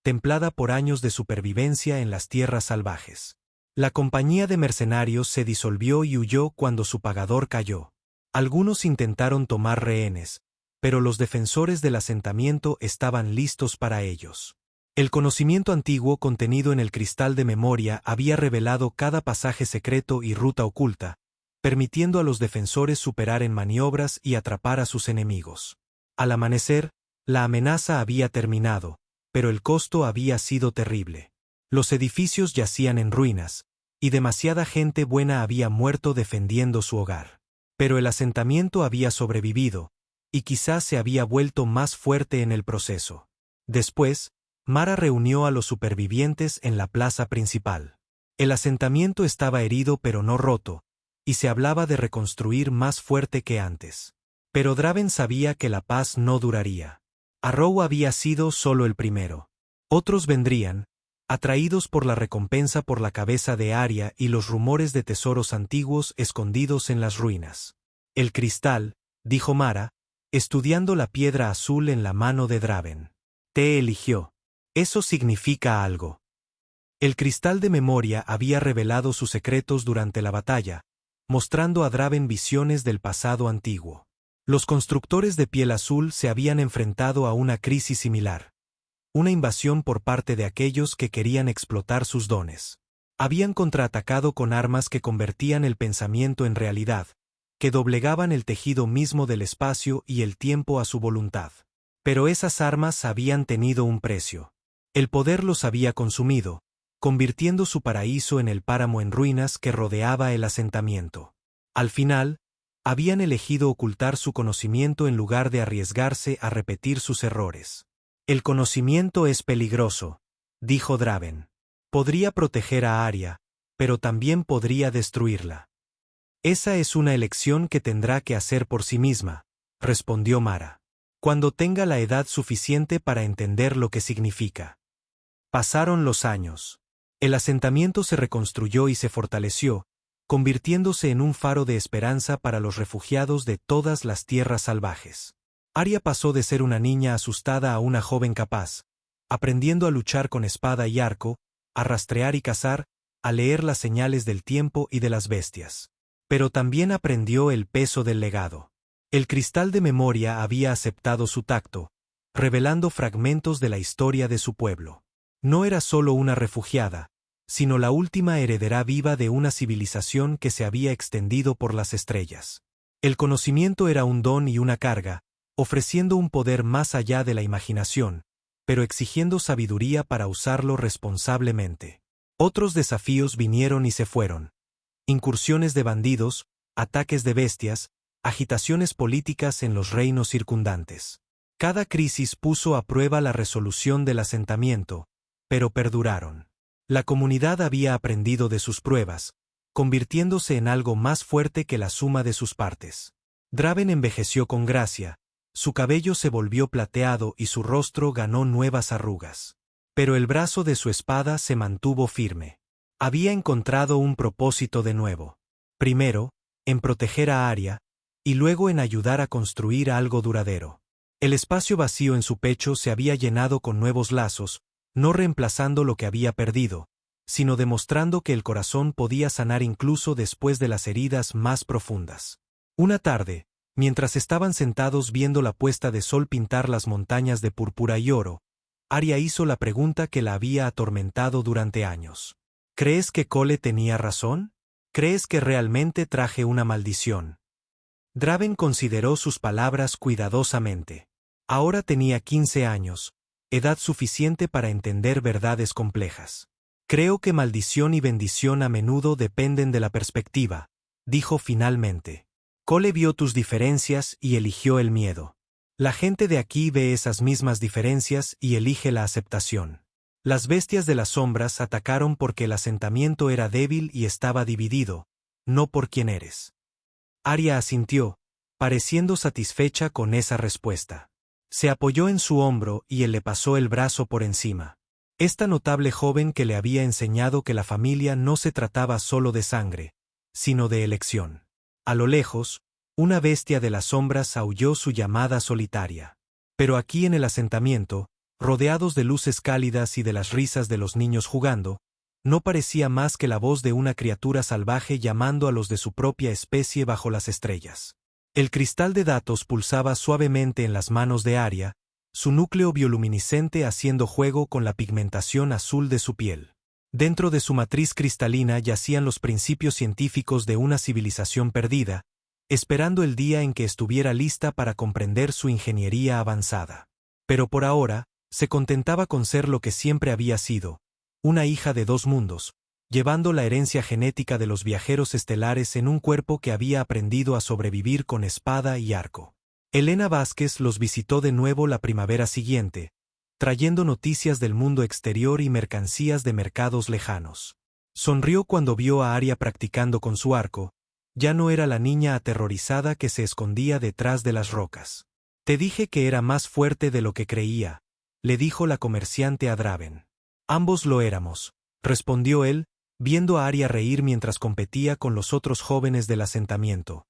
templada por años de supervivencia en las tierras salvajes. La compañía de mercenarios se disolvió y huyó cuando su pagador cayó. Algunos intentaron tomar rehenes, pero los defensores del asentamiento estaban listos para ellos. El conocimiento antiguo contenido en el cristal de memoria había revelado cada pasaje secreto y ruta oculta, permitiendo a los defensores superar en maniobras y atrapar a sus enemigos. Al amanecer, la amenaza había terminado, pero el costo había sido terrible. Los edificios yacían en ruinas, y demasiada gente buena había muerto defendiendo su hogar. Pero el asentamiento había sobrevivido, y quizás se había vuelto más fuerte en el proceso. Después, Mara reunió a los supervivientes en la plaza principal. El asentamiento estaba herido pero no roto, y se hablaba de reconstruir más fuerte que antes. Pero Draven sabía que la paz no duraría. Arrow había sido solo el primero. Otros vendrían, atraídos por la recompensa por la cabeza de Arya y los rumores de tesoros antiguos escondidos en las ruinas. El cristal, dijo Mara, estudiando la piedra azul en la mano de Draven. Te eligió. Eso significa algo. El cristal de memoria había revelado sus secretos durante la batalla, mostrando a Draven visiones del pasado antiguo. Los constructores de piel azul se habían enfrentado a una crisis similar. Una invasión por parte de aquellos que querían explotar sus dones. Habían contraatacado con armas que convertían el pensamiento en realidad, que doblegaban el tejido mismo del espacio y el tiempo a su voluntad. Pero esas armas habían tenido un precio. El poder los había consumido, convirtiendo su paraíso en el páramo en ruinas que rodeaba el asentamiento. Al final, habían elegido ocultar su conocimiento en lugar de arriesgarse a repetir sus errores. El conocimiento es peligroso, dijo Draven. Podría proteger a Arya, pero también podría destruirla. Esa es una elección que tendrá que hacer por sí misma, respondió Mara. Cuando tenga la edad suficiente para entender lo que significa. Pasaron los años. El asentamiento se reconstruyó y se fortaleció, convirtiéndose en un faro de esperanza para los refugiados de todas las tierras salvajes. Arya pasó de ser una niña asustada a una joven capaz, aprendiendo a luchar con espada y arco, a rastrear y cazar, a leer las señales del tiempo y de las bestias. Pero también aprendió el peso del legado. El cristal de memoria había aceptado su tacto, revelando fragmentos de la historia de su pueblo. No era solo una refugiada, sino la última heredera viva de una civilización que se había extendido por las estrellas. El conocimiento era un don y una carga, ofreciendo un poder más allá de la imaginación, pero exigiendo sabiduría para usarlo responsablemente. Otros desafíos vinieron y se fueron. Incursiones de bandidos, ataques de bestias, agitaciones políticas en los reinos circundantes. Cada crisis puso a prueba la resolución del asentamiento, pero perduraron. La comunidad había aprendido de sus pruebas, convirtiéndose en algo más fuerte que la suma de sus partes. Draven envejeció con gracia, su cabello se volvió plateado y su rostro ganó nuevas arrugas. Pero el brazo de su espada se mantuvo firme. Había encontrado un propósito de nuevo. Primero, en proteger a Arya, y luego en ayudar a construir algo duradero. El espacio vacío en su pecho se había llenado con nuevos lazos, no reemplazando lo que había perdido, sino demostrando que el corazón podía sanar incluso después de las heridas más profundas. Una tarde, mientras estaban sentados viendo la puesta de sol pintar las montañas de púrpura y oro, Arya hizo la pregunta que la había atormentado durante años. ¿Crees que Cole tenía razón? ¿Crees que realmente traje una maldición? Draven consideró sus palabras cuidadosamente. Ahora tenía 15 años, edad suficiente para entender verdades complejas. Creo que maldición y bendición a menudo dependen de la perspectiva, dijo finalmente. Cole vio tus diferencias y eligió el miedo. La gente de aquí ve esas mismas diferencias y elige la aceptación. Las bestias de las sombras atacaron porque el asentamiento era débil y estaba dividido, no por quién eres. Arya asintió, pareciendo satisfecha con esa respuesta. Se apoyó en su hombro y él le pasó el brazo por encima. Esta notable joven que le había enseñado que la familia no se trataba solo de sangre, sino de elección. A lo lejos, una bestia de las sombras aulló su llamada solitaria. Pero aquí en el asentamiento, rodeados de luces cálidas y de las risas de los niños jugando, no parecía más que la voz de una criatura salvaje llamando a los de su propia especie bajo las estrellas. El cristal de datos pulsaba suavemente en las manos de Arya, su núcleo bioluminiscente haciendo juego con la pigmentación azul de su piel. Dentro de su matriz cristalina yacían los principios científicos de una civilización perdida, esperando el día en que estuviera lista para comprender su ingeniería avanzada. Pero por ahora, se contentaba con ser lo que siempre había sido, una hija de dos mundos, llevando la herencia genética de los viajeros estelares en un cuerpo que había aprendido a sobrevivir con espada y arco. Elena Vázquez los visitó de nuevo la primavera siguiente, trayendo noticias del mundo exterior y mercancías de mercados lejanos. Sonrió cuando vio a Arya practicando con su arco. Ya no era la niña aterrorizada que se escondía detrás de las rocas. «Te dije que era más fuerte de lo que creía», le dijo la comerciante a Draven. «Ambos lo éramos», respondió él, viendo a Arya reír mientras competía con los otros jóvenes del asentamiento.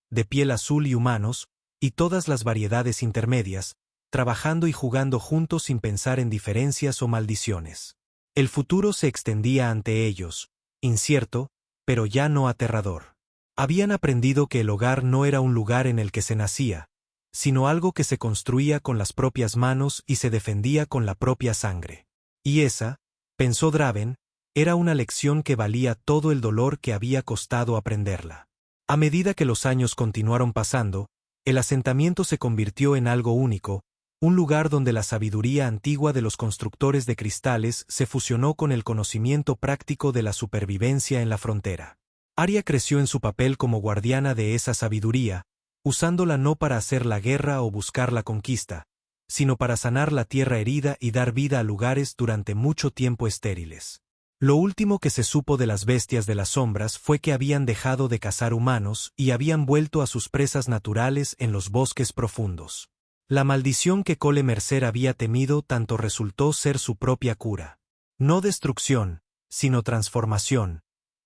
De piel azul y humanos, y todas las variedades intermedias, trabajando y jugando juntos sin pensar en diferencias o maldiciones. El futuro se extendía ante ellos, incierto, pero ya no aterrador. Habían aprendido que el hogar no era un lugar en el que se nacía, sino algo que se construía con las propias manos y se defendía con la propia sangre. Y esa, pensó Draven, era una lección que valía todo el dolor que había costado aprenderla. A medida que los años continuaron pasando, el asentamiento se convirtió en algo único, un lugar donde la sabiduría antigua de los constructores de cristales se fusionó con el conocimiento práctico de la supervivencia en la frontera. Arya creció en su papel como guardiana de esa sabiduría, usándola no para hacer la guerra o buscar la conquista, sino para sanar la tierra herida y dar vida a lugares durante mucho tiempo estériles. Lo último que se supo de las bestias de las sombras fue que habían dejado de cazar humanos y habían vuelto a sus presas naturales en los bosques profundos. La maldición que Cole Mercer había temido tanto resultó ser su propia cura. No destrucción, sino transformación.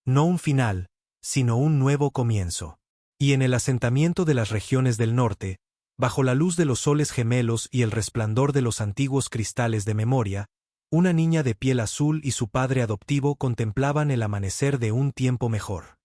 No un final, sino un nuevo comienzo. Y en el asentamiento de las regiones del norte, bajo la luz de los soles gemelos y el resplandor de los antiguos cristales de memoria, una niña de piel azul y su padre adoptivo contemplaban el amanecer de un tiempo mejor.